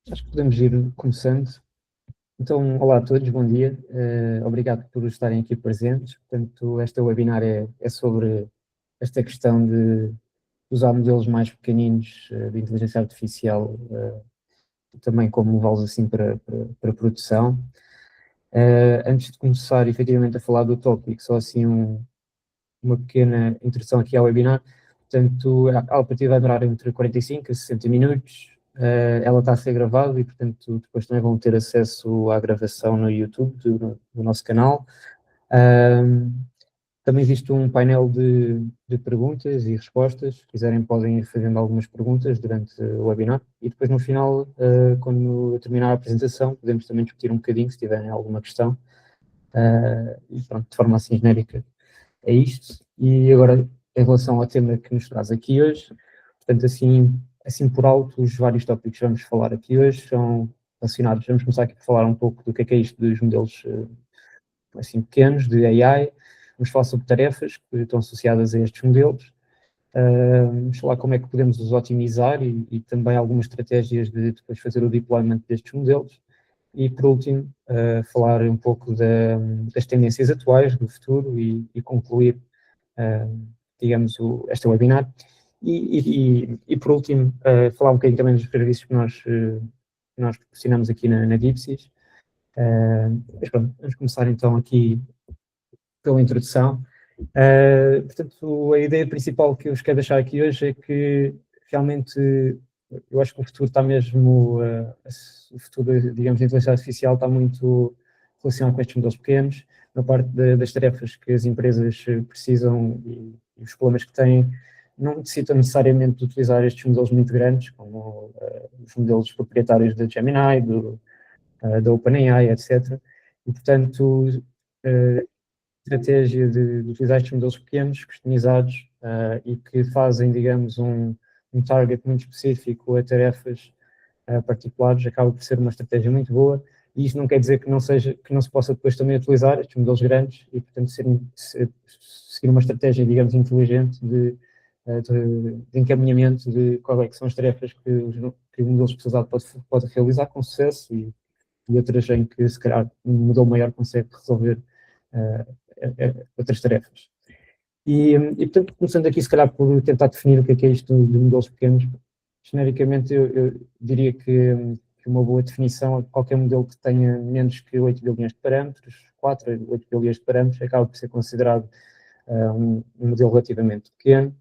Acho que podemos ir começando. Então, olá a todos, bom dia. Obrigado por estarem aqui presentes. Portanto, esta webinar é sobre esta questão de usar modelos mais pequeninos de inteligência artificial, também como levá-los assim para produção. Antes de começar efetivamente a falar do tópico, só assim uma pequena introdução aqui ao webinar. Portanto, a partida vai durar entre 45 a 60 minutos. Ela está a ser gravada e, portanto, depois também vão ter acesso à gravação no YouTube do nosso canal. Também existe um painel de perguntas e respostas. Se quiserem, podem ir fazendo algumas perguntas durante o webinar. E depois, no final, quando eu terminar a apresentação, podemos também discutir um bocadinho, se tiverem alguma questão. E pronto, de forma assim genérica, é isto. E agora, em relação ao tema que nos traz aqui hoje, portanto, assim por alto, os vários tópicos que vamos falar aqui hoje são relacionados. Vamos começar aqui por falar um pouco do que é isto dos modelos assim pequenos de AI. Vamos falar sobre tarefas que estão associadas a estes modelos. Vamos falar como é que podemos os otimizar e também algumas estratégias de depois fazer o deployment destes modelos. E, por último, falar um pouco das tendências atuais, do futuro e concluir, digamos, esta webinar. E por último, falar um bocadinho também dos serviços que nós proporcionamos aqui na Dipsys. Mas pronto, vamos começar então aqui pela introdução. Portanto, a ideia principal que eu vos quero deixar aqui hoje é que realmente eu acho que o futuro está mesmo, o futuro, digamos, da inteligência artificial está muito relacionado com estes modelos pequenos, na parte das tarefas que as empresas precisam e os problemas que têm, não necessitam necessariamente de utilizar estes modelos muito grandes, como os modelos proprietários da Gemini, da OpenAI, etc. E, portanto, estratégia de utilizar estes modelos pequenos, customizados, e que fazem, digamos, um target muito específico a tarefas particulares, acaba por ser uma estratégia muito boa. E isto não quer dizer que não se possa depois também utilizar estes modelos grandes e, portanto, seguir uma estratégia, digamos, inteligente de encaminhamento de quais é que são as tarefas que o modelo especializado pode realizar com sucesso e outras em que, se calhar, um modelo maior consegue resolver outras tarefas. Portanto, começando aqui, se calhar, por tentar definir o que é isto de modelos pequenos, genericamente, eu diria que uma boa definição é que qualquer modelo que tenha menos que 8 bilhões de parâmetros, 4 a 8 bilhões de parâmetros, acaba por ser considerado um modelo relativamente pequeno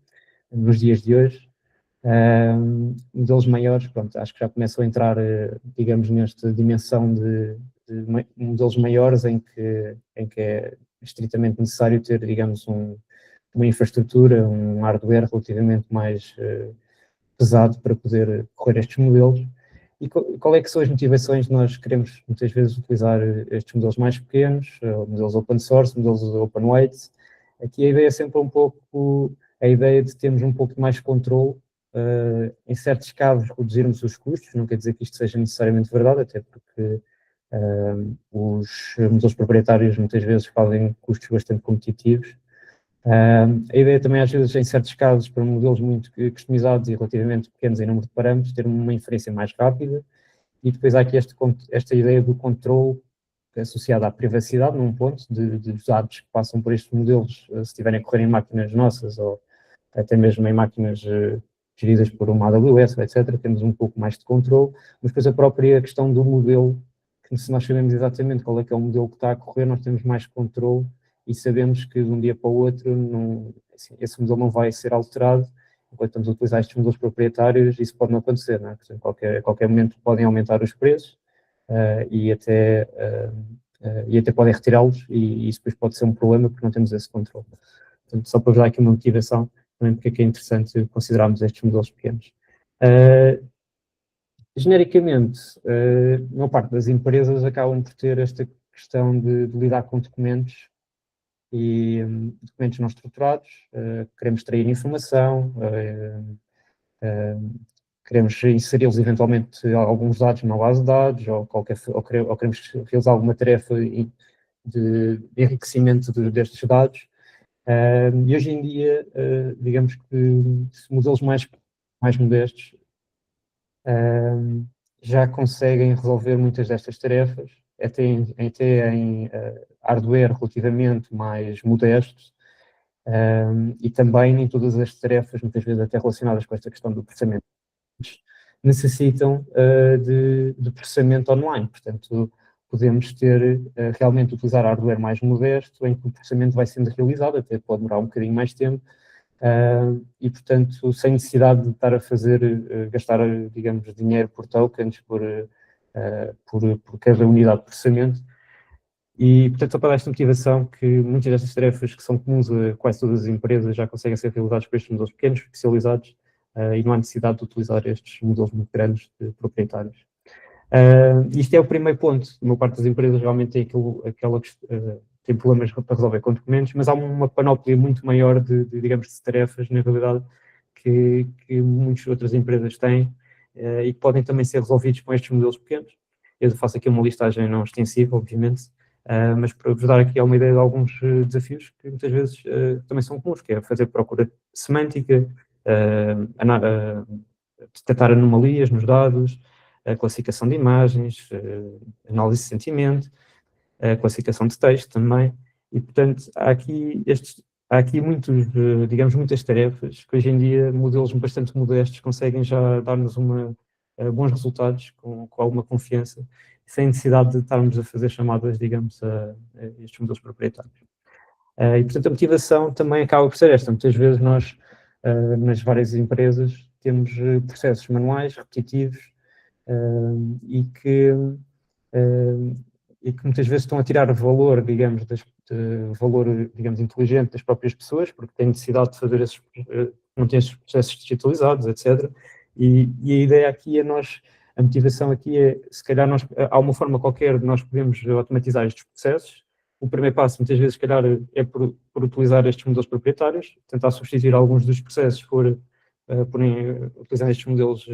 nos dias de hoje. Modelos maiores, pronto, acho que já começam a entrar, digamos, nesta dimensão de modelos maiores em que é estritamente necessário ter, digamos, uma infraestrutura, um hardware relativamente mais pesado para poder correr estes modelos. E qual é que são as motivações de nós queremos muitas vezes utilizar estes modelos mais pequenos, modelos open source, modelos open weights? Aqui a ideia é sempre um pouco a ideia de termos um pouco mais controle, em certos casos reduzirmos os custos, não quer dizer que isto seja necessariamente verdade, até porque os modelos proprietários muitas vezes fazem custos bastante competitivos. A ideia também, às vezes, em certos casos, para modelos muito customizados e relativamente pequenos em número de parâmetros, ter uma inferência mais rápida. E depois há aqui esta ideia do controle associada à privacidade, num ponto, dos dados que passam por estes modelos, se estiverem a correr em máquinas nossas ou até mesmo em máquinas geridas por uma AWS, etc., temos um pouco mais de controle, mas depois a própria questão do modelo, que se nós sabemos exatamente qual é que é o modelo que está a correr, nós temos mais controle e sabemos que de um dia para o outro assim, esse modelo não vai ser alterado. Enquanto estamos a utilizar estes modelos proprietários, isso pode não acontecer, não é? Portanto, a qualquer momento podem aumentar os preços e até podem retirá-los, e isso depois pode ser um problema porque não temos esse controle. Portanto, só para vos dar aqui uma motivação também porque é que é interessante considerarmos estes modelos pequenos. Genericamente, a maior parte das empresas acabam por ter esta questão de lidar com documentos e documentos não estruturados, queremos extrair informação, queremos inseri-los eventualmente alguns dados numa base de dados ou queremos realizar alguma tarefa de enriquecimento destes dados. E hoje em dia, digamos que modelos mais modestos já conseguem resolver muitas destas tarefas, até em hardware relativamente mais modesto, e também nem todas as tarefas, muitas vezes até relacionadas com esta questão do processamento, necessitam de processamento online. Portanto, podemos ter, realmente utilizar hardware mais modesto, em que o processamento vai sendo realizado, até pode demorar um bocadinho mais tempo, e, portanto, sem necessidade de estar a fazer, gastar, digamos, dinheiro por tokens, por cada unidade de processamento. E, portanto, só para dar esta motivação que muitas destas tarefas que são comuns a quase todas as empresas já conseguem ser realizadas por estes modelos pequenos, especializados, e não há necessidade de utilizar estes modelos muito grandes proprietários. Isto é o primeiro ponto. A maior parte das empresas realmente tem, tem problemas para resolver com documentos, mas há uma panóplia muito maior digamos, de tarefas, na realidade, que muitas outras empresas têm, e que podem também ser resolvidos com estes modelos pequenos. Eu faço aqui uma listagem não extensiva, obviamente, mas para vos dar aqui uma ideia de alguns desafios que muitas vezes também são comuns, que é fazer procura semântica, detectar anomalias nos dados, a classificação de imagens, análise de sentimento, a classificação de texto também, e portanto há aqui muitos, digamos, muitas tarefas que hoje em dia modelos bastante modestos conseguem já dar-nos bons resultados com alguma confiança, sem necessidade de estarmos a fazer chamadas, digamos, a estes modelos proprietários. E portanto a motivação também acaba por ser esta. Muitas vezes nós, nas várias empresas, temos processos manuais, repetitivos, e que muitas vezes estão a tirar valor, digamos, valor, digamos, inteligente das próprias pessoas, porque têm necessidade de fazer não têm esses processos digitalizados, etc. E a ideia aqui é a motivação aqui é, se calhar, há uma forma qualquer de nós podemos automatizar estes processos. O primeiro passo, muitas vezes, se calhar, é por utilizar estes modelos proprietários, tentar substituir alguns dos processos utilizando estes modelos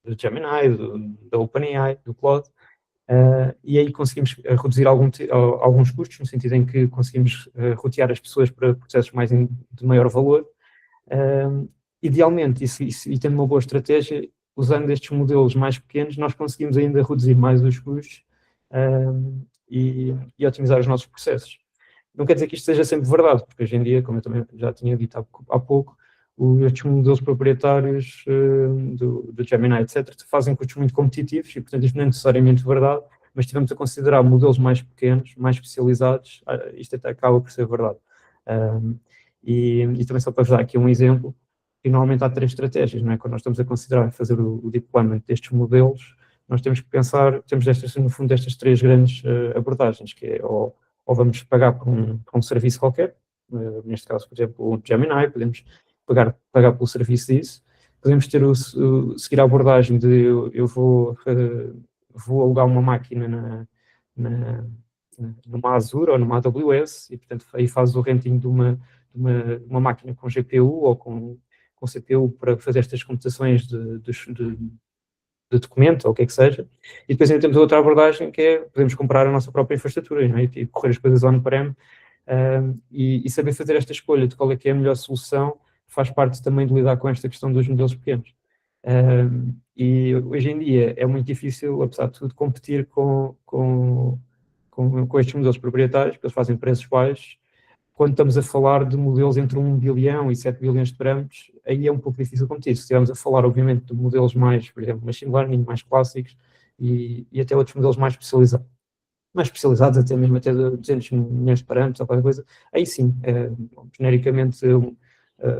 do Gemini, da OpenAI, do Claude, e aí conseguimos reduzir alguns custos, no sentido em que conseguimos rotear as pessoas para processos de maior valor. Idealmente, e tendo uma boa estratégia, usando estes modelos mais pequenos, nós conseguimos ainda reduzir mais os custos e otimizar os nossos processos. Não quer dizer que isto seja sempre verdade, porque hoje em dia, como eu também já tinha dito há pouco, estes modelos proprietários do Gemini, etc., fazem custos muito competitivos e, portanto, isto não é necessariamente verdade, mas tivemos a considerar modelos mais pequenos, mais especializados, isto até acaba por ser verdade. E também só para vos dar aqui um exemplo, que normalmente há 3 estratégias, não é? Quando nós estamos a considerar fazer o deployment destes modelos, nós temos que pensar, no fundo, destas 3 grandes abordagens, que é ou vamos pagar por um serviço qualquer, neste caso, por exemplo, o Gemini, podemos pagar pelo serviço disso. Podemos seguir a abordagem de eu vou alugar uma máquina numa Azure ou numa AWS e, portanto, aí faz o renting de uma máquina com GPU ou com CPU para fazer estas computações de documento ou o que é que seja. E depois ainda temos outra abordagem que é podemos comprar a nossa própria infraestrutura, não é? E correr as coisas on-prem e saber fazer esta escolha de qual é que é a melhor solução faz parte também de lidar com esta questão dos modelos pequenos. E hoje em dia é muito difícil, apesar de tudo, competir com estes modelos proprietários, porque eles fazem preços baixos. Quando estamos a falar de modelos entre 1 bilhão e 7 bilhões de parâmetros, aí é um pouco difícil competir. Se estivermos a falar, obviamente, de modelos mais, por exemplo, machine learning, mais clássicos e até outros modelos mais especializados, até mesmo até de 200 milhões de parâmetros ou qualquer coisa, aí sim, genericamente,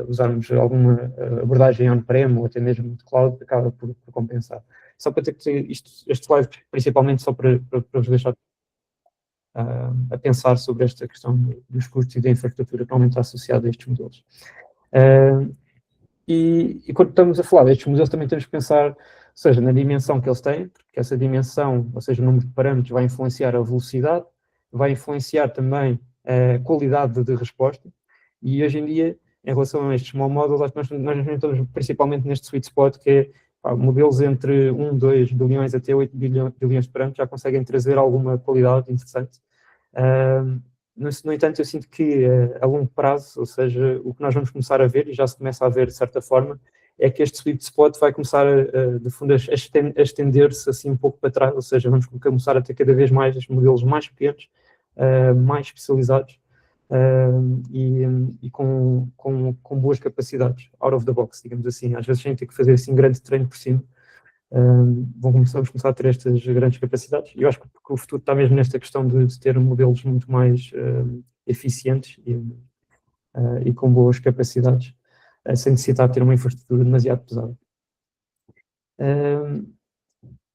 usarmos alguma abordagem on-prem ou até mesmo de cloud, acaba por compensar. Só para ter que ter este slide, principalmente só para vos deixar a pensar sobre esta questão dos custos e da infraestrutura que normalmente está associada a estes modelos. E quando estamos a falar destes modelos, também temos que pensar, ou seja, na dimensão que eles têm, porque essa dimensão, ou seja, o número de parâmetros, vai influenciar a velocidade, vai influenciar também a qualidade de resposta, e hoje em dia, em relação a estes small models, nós estamos principalmente neste sweet spot, que é modelos entre 1, 2 bilhões até 8 bilhões de parâmetros já conseguem trazer alguma qualidade interessante. No entanto, eu sinto que a longo prazo, ou seja, o que nós vamos começar a ver, e já se começa a ver de certa forma, é que este sweet spot vai começar, de fundo, a estender-se assim um pouco para trás, ou seja, vamos começar a ter cada vez mais modelos mais pequenos, mais especializados, e com boas capacidades, out of the box, digamos assim. Às vezes, sem ter que fazer assim grande treino por cima, vamos começar a ter estas grandes capacidades. E eu acho que o futuro está mesmo nesta questão de ter modelos muito mais eficientes e com boas capacidades, sem necessitar de ter uma infraestrutura demasiado pesada.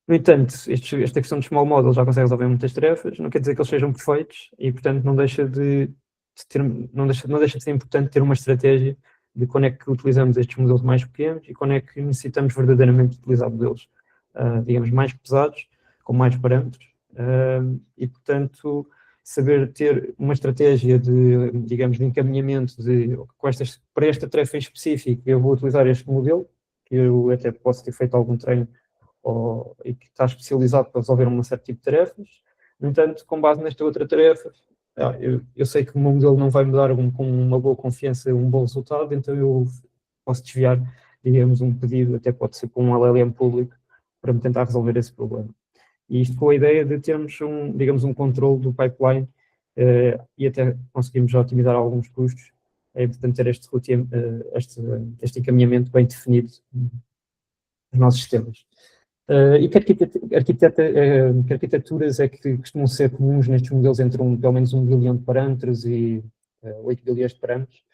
No entanto, esta questão de small models já consegue resolver muitas tarefas, não quer dizer que eles sejam perfeitos e, portanto, não deixa de ser importante ter uma estratégia de quando é que utilizamos estes modelos mais pequenos e quando é que necessitamos verdadeiramente utilizar modelos, digamos, mais pesados, com mais parâmetros, e, portanto, saber ter uma estratégia de, digamos, de encaminhamento para esta tarefa em específico, eu vou utilizar este modelo, que eu até posso ter feito algum treino e que está especializado para resolver um certo tipo de tarefas. No entanto, com base nesta outra tarefa, eu sei que o meu modelo não vai me dar com uma boa confiança um bom resultado, então eu posso desviar, digamos, um pedido, até pode ser para um LLM público, para me tentar resolver esse problema. E isto com a ideia de termos, digamos, um controle do pipeline, e até conseguimos otimizar alguns custos. É importante ter este encaminhamento bem definido nos nossos sistemas. E que arquiteturas é que costumam ser comuns nestes modelos entre pelo menos 1 bilhão de parâmetros e 8 bilhões de parâmetros?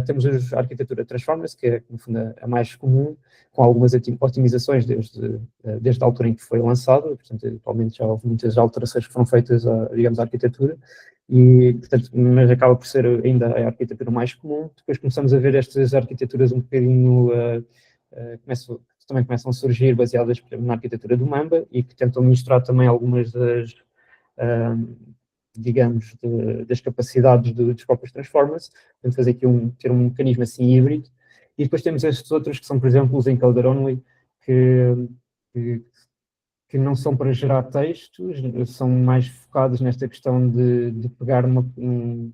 Temos a arquitetura Transformers, que é, no fundo, a mais comum, com algumas otimizações desde a altura em que foi lançada. Portanto, atualmente já houve muitas alterações que foram feitas, digamos, à arquitetura, e, portanto, mas acaba por ser ainda a arquitetura mais comum. Depois começamos a ver estas arquiteturas um bocadinho, também começam a surgir baseadas, por exemplo, na arquitetura do Mamba e que tentam misturar também algumas digamos, das capacidades dos próprios Transformers, portanto fazer aqui ter um mecanismo assim híbrido. E depois temos estes outros que são, por exemplo, os encoder only, que não são para gerar textos, são mais focados nesta questão de pegar num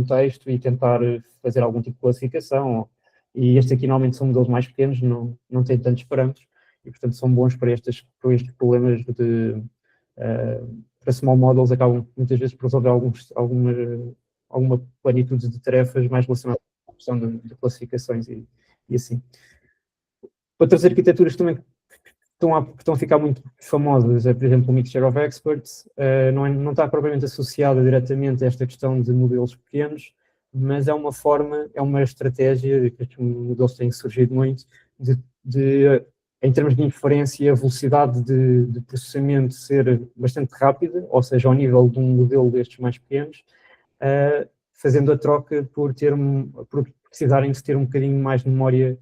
texto e tentar fazer algum tipo de classificação. E estes aqui normalmente são modelos mais pequenos, não têm tantos parâmetros, e portanto são bons para estes problemas para small models, acabam muitas vezes por resolver alguma plenitude de tarefas mais relacionadas com a questão de classificações e assim. Outras arquiteturas que também estão a ficar muito famosas, por exemplo, o Mixture of Experts, não está propriamente associada diretamente a esta questão de modelos pequenos, mas é uma estratégia que estes modelos têm surgido muito, em termos de inferência, a velocidade de processamento ser bastante rápida, ou seja, ao nível de um modelo destes mais pequenos, fazendo a troca por precisarem de ter um bocadinho mais de memória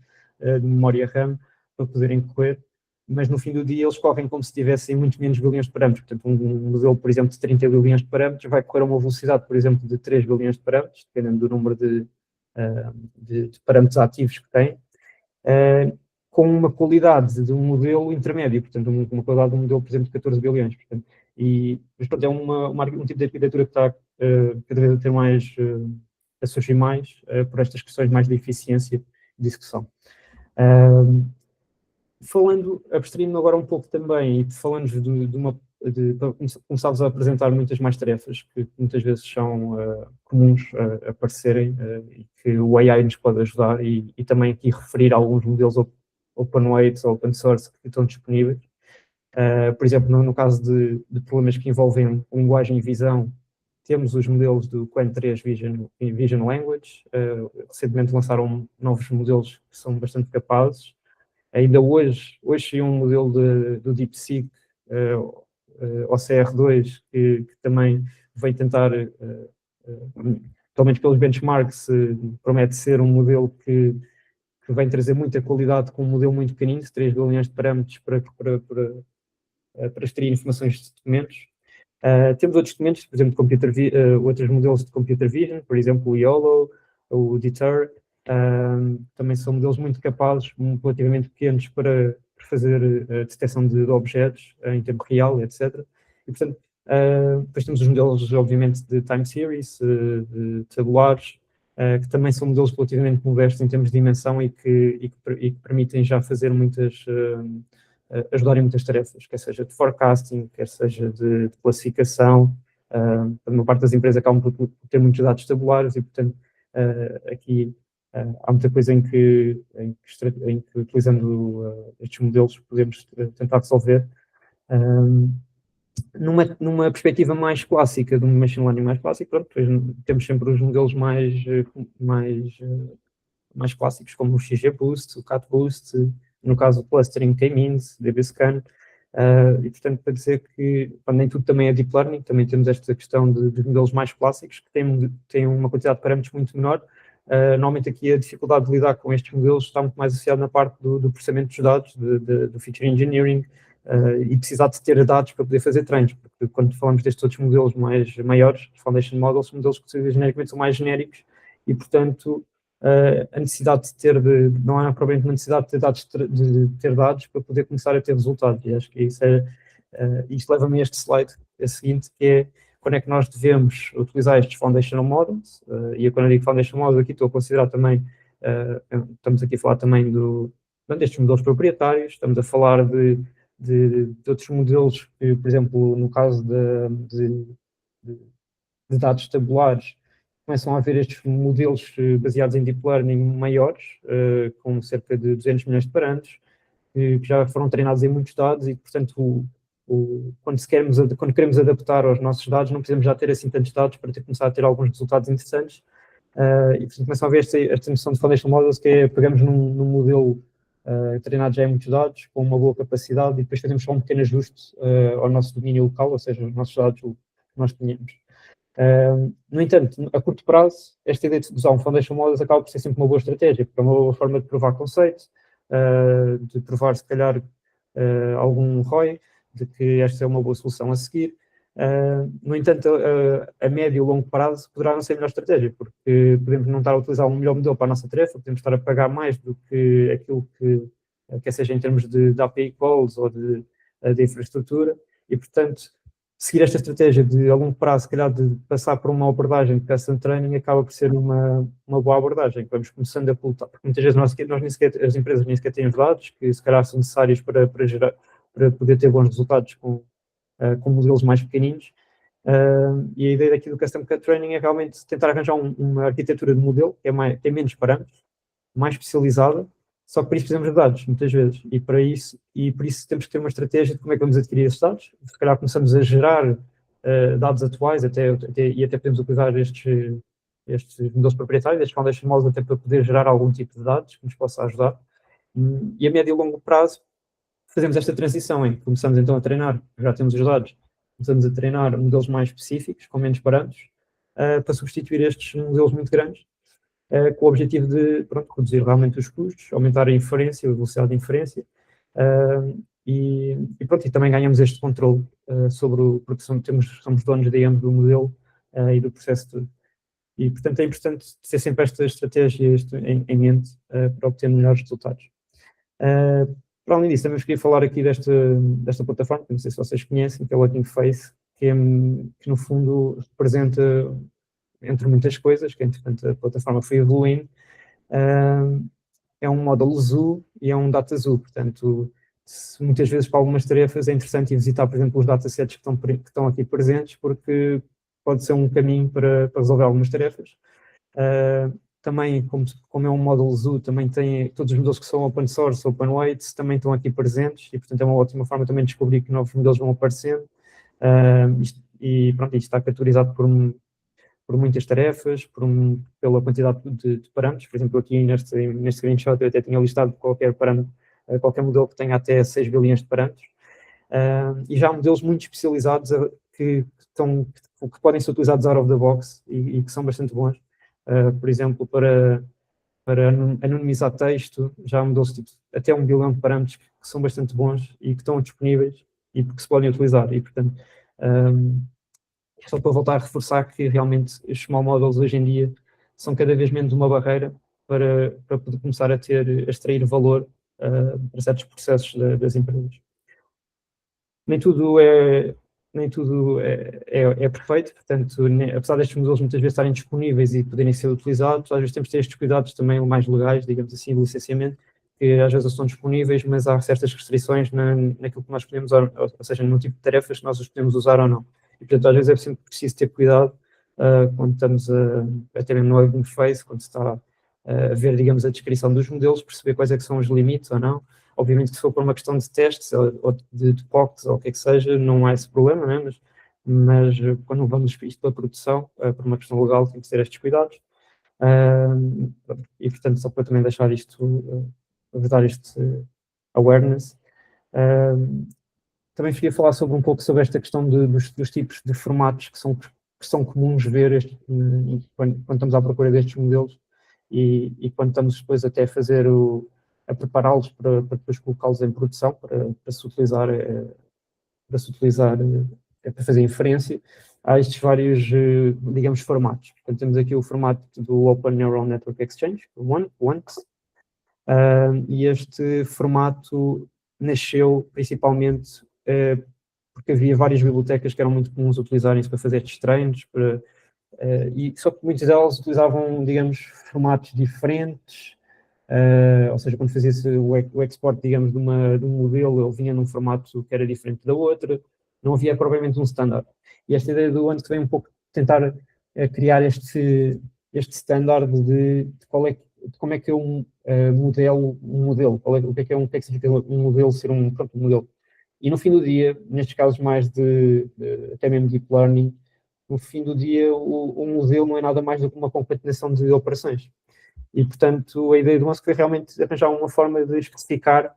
RAM para poderem correr, mas no fim do dia eles correm como se tivessem muito menos bilhões de parâmetros. Portanto, um modelo, por exemplo, de 30 bilhões de parâmetros vai correr a uma velocidade, por exemplo, de 3 bilhões de parâmetros, dependendo do número de parâmetros ativos que tem, com uma qualidade de um modelo intermédio, portanto, uma qualidade de um modelo, por exemplo, de 14 bilhões. Portanto, mas pronto, é um tipo de arquitetura que está cada vez a ter mais, a surgir mais, por estas questões mais de eficiência de execução. Abstraindo agora um pouco também, e falando para começarmos a apresentar muitas mais tarefas que muitas vezes são comuns a aparecerem, e que o AI nos pode ajudar, e também aqui referir a alguns modelos open weight, open source que estão disponíveis. Por exemplo, no caso de problemas que envolvem linguagem e visão, temos os modelos do Qwen3 Vision Language. Recentemente lançaram novos modelos que são bastante capazes. Ainda hoje saiu um modelo do DeepSeek, OCR2, que também vem tentar, pelo menos pelos benchmarks, promete ser um modelo que vem trazer muita qualidade com um modelo muito pequenino, de 3 bilhões de parâmetros para extrair informações de documentos. Temos outros documentos, por exemplo, outros modelos de computer vision, por exemplo, o YOLO, o Deter. Também são modelos muito capazes, relativamente pequenos, para fazer a detecção de objetos em tempo real, etc. E, portanto, depois temos os modelos, obviamente, de time series, de tabulares, que também são modelos relativamente modestos em termos de dimensão e que permitem já fazer ajudarem muitas tarefas, quer seja de forecasting, quer seja de classificação. Uma parte das empresas acabam por ter muitos dados tabulares e, portanto, aqui há muita coisa em que utilizando estes modelos, podemos tentar resolver. Numa perspectiva mais clássica, de um machine learning mais clássico, pronto, temos sempre os modelos mais clássicos, como o XGBoost, o CatBoost, no caso o clustering, K-means, DBScan, e portanto para dizer que nem tudo também é deep learning, também temos esta questão de modelos mais clássicos que têm uma quantidade de parâmetros muito menor. Normalmente aqui a dificuldade de lidar com estes modelos está muito mais associada na parte do processamento dos dados, do feature engineering, e precisar de ter dados para poder fazer treinos, porque quando falamos destes outros modelos maiores, os foundation models, são modelos que genericamente são mais genéricos e, portanto, a necessidade de ter, não há propriamente uma necessidade de ter dados para poder começar a ter resultados. E acho que isto leva-me a este slide, a seguinte, que é quando é que nós devemos utilizar estes foundational models, e quando eu digo foundational models aqui estou a considerar também, estamos aqui a falar também destes modelos proprietários, estamos a falar de outros modelos que, por exemplo, no caso de dados tabulares, começam a haver estes modelos baseados em deep learning maiores, com cerca de 200 milhões de parâmetros, que já foram treinados em muitos dados e, portanto, quando queremos adaptar aos nossos dados, não precisamos já ter assim tantos dados para começar a ter alguns resultados interessantes. E, portanto, começam a haver esta noção de foundation models, que é pegamos num modelo treinado já em muitos dados, com uma boa capacidade, e depois fazemos só um pequeno ajuste ao nosso domínio local, ou seja, os nossos dados que nós tínhamos. No entanto, a curto prazo, esta ideia de usar um foundation models acaba por ser sempre uma boa estratégia, porque é uma boa forma de provar conceito, de provar, se calhar, algum ROI, de que esta é uma boa solução a seguir. No entanto, a médio e longo prazo poderá não ser a melhor estratégia, porque podemos não estar a utilizar um melhor modelo para a nossa tarefa, podemos estar a pagar mais do que aquilo que quer seja em termos de API calls ou de infraestrutura, e, portanto, seguir esta estratégia de a longo prazo, se calhar de passar por uma abordagem de custom training, acaba por ser uma boa abordagem. Vamos começando a pilotar, porque muitas vezes nós nem sequer, as empresas nem sequer têm os dados que se calhar são necessários para poder ter bons resultados com modelos mais pequeninos. E a ideia daqui do Custom Training é realmente tentar arranjar uma arquitetura de modelo que tem menos parâmetros, mais especializada, só que para isso precisamos de dados, muitas vezes, e por isso temos que ter uma estratégia de como é que vamos adquirir esses dados. Se calhar começamos a gerar dados atuais, e até podemos utilizar estes modelos proprietários, estes foundation models, até para poder gerar algum tipo de dados que nos possa ajudar. E a médio e longo prazo, fazemos esta transição em que começamos então a treinar, já temos os dados, começamos a treinar modelos mais específicos, com menos parâmetros, para substituir estes modelos muito grandes, com o objetivo de reduzir realmente os custos, aumentar a inferência, a velocidade de inferência, e também ganhamos este controle porque somos donos, digamos, do modelo e do processo todo. E, portanto, é importante ter sempre esta estratégia em mente para obter melhores resultados. Para além disso, também vos queria falar aqui desta plataforma, que não sei se vocês conhecem, que é o Hugging Face, que no fundo representa, entre muitas coisas, que entretanto a plataforma foi evoluindo, é um módulo zoo e é um data zoo, portanto, muitas vezes para algumas tarefas é interessante visitar, por exemplo, os datasets que estão aqui presentes, porque pode ser um caminho para resolver algumas tarefas. Também, como é um módulo zoo, também tem todos os modelos que são open source, open weights, também estão aqui presentes, e portanto é uma ótima forma também de descobrir que novos modelos vão aparecendo. Isto está categorizado por muitas tarefas, pela quantidade de parâmetros. Por exemplo, aqui neste screenshot eu até tinha listado qualquer modelo que tenha até 6 bilhões de parâmetros. E já há modelos muito especializados que podem ser utilizados out of the box e que são bastante bons. Por exemplo, para anonimizar texto, já há modelos tipo até 1 bilhão de parâmetros que são bastante bons e que estão disponíveis e que se podem utilizar. E, portanto, só para voltar a reforçar que realmente os small models hoje em dia são cada vez menos uma barreira para poder começar a extrair valor para certos processos das empresas. Nem tudo é nem tudo é perfeito, portanto, apesar destes modelos muitas vezes estarem disponíveis e poderem ser utilizados, às vezes temos de ter estes cuidados também mais legais, digamos assim, de licenciamento, que às vezes estão disponíveis, mas há certas restrições naquilo que nós podemos, ou seja, no tipo de tarefas que nós os podemos usar ou não. E, portanto, às vezes é sempre preciso ter cuidado quando estamos a ter no Hugging Face, quando se está a ver, digamos, a descrição dos modelos, perceber quais é que são os limites ou não. Obviamente que se for por uma questão de testes ou de POCs ou o que é que seja, não há esse problema, né? Mas quando vamos isto para a produção, por uma questão legal, tem que ter estes cuidados. E, portanto, só para também deixar isto, dar este awareness. Também queria falar sobre um pouco sobre esta questão dos tipos de formatos que são comuns ver quando estamos à procura destes modelos e quando estamos depois até a prepará-los para depois colocá-los em produção, para se utilizar, para fazer inferência. Há estes vários, digamos, formatos. Portanto, temos aqui o formato do Open Neural Network Exchange, o ONNX, e este formato nasceu principalmente porque havia várias bibliotecas que eram muito comuns utilizarem-se para fazer estes treinos, e só que muitas delas utilizavam, digamos, formatos diferentes, ou seja, quando fazia-se o export, digamos, de um modelo, ele vinha num formato que era diferente da outra, não havia propriamente um standard. E esta ideia do ONNX vem um pouco tentar criar este standard de como é que é um modelo, o que é o que significa um modelo ser um modelo. E no fim do dia, nestes casos mais até mesmo deep learning, no fim do dia o modelo não é nada mais do que uma concatenação de operações. E, portanto, a ideia do ONNX foi realmente arranjar uma forma de especificar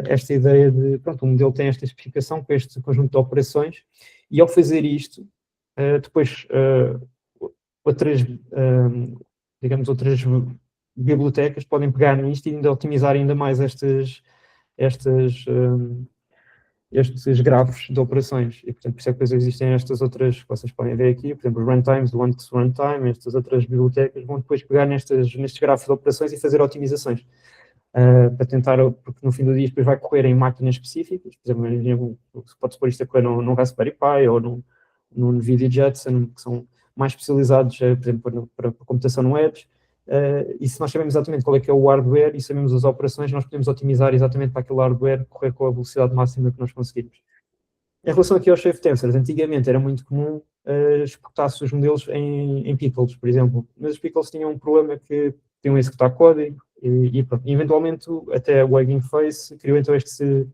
esta ideia de, pronto, o modelo tem esta especificação com este conjunto de operações, e ao fazer isto, depois digamos, outras bibliotecas podem pegar nisto e ainda otimizar ainda mais estes grafos de operações. E, portanto, por isso é que depois existem estas outras que vocês podem ver aqui, por exemplo, os runtimes, o ONNX runtime, estas outras bibliotecas vão depois pegar nestes grafos de operações e fazer otimizações. Para tentar, porque no fim do dia depois vai correr em máquinas específicas, por exemplo, pode-se pôr isto a correr num Raspberry Pi ou num NVIDIA Jetson, que são mais especializados, por exemplo, para computação no Edge. E se nós sabemos exatamente qual é que é o hardware e sabemos as operações, nós podemos otimizar exatamente para aquele hardware correr com a velocidade máxima que nós conseguimos. Em relação aqui aos Safe Tensors, antigamente era muito comum exportar-se os modelos em pickles, por exemplo, mas os pickles tinham um problema que tinham a executar código e pronto. E eventualmente até o Hugging Face criou então este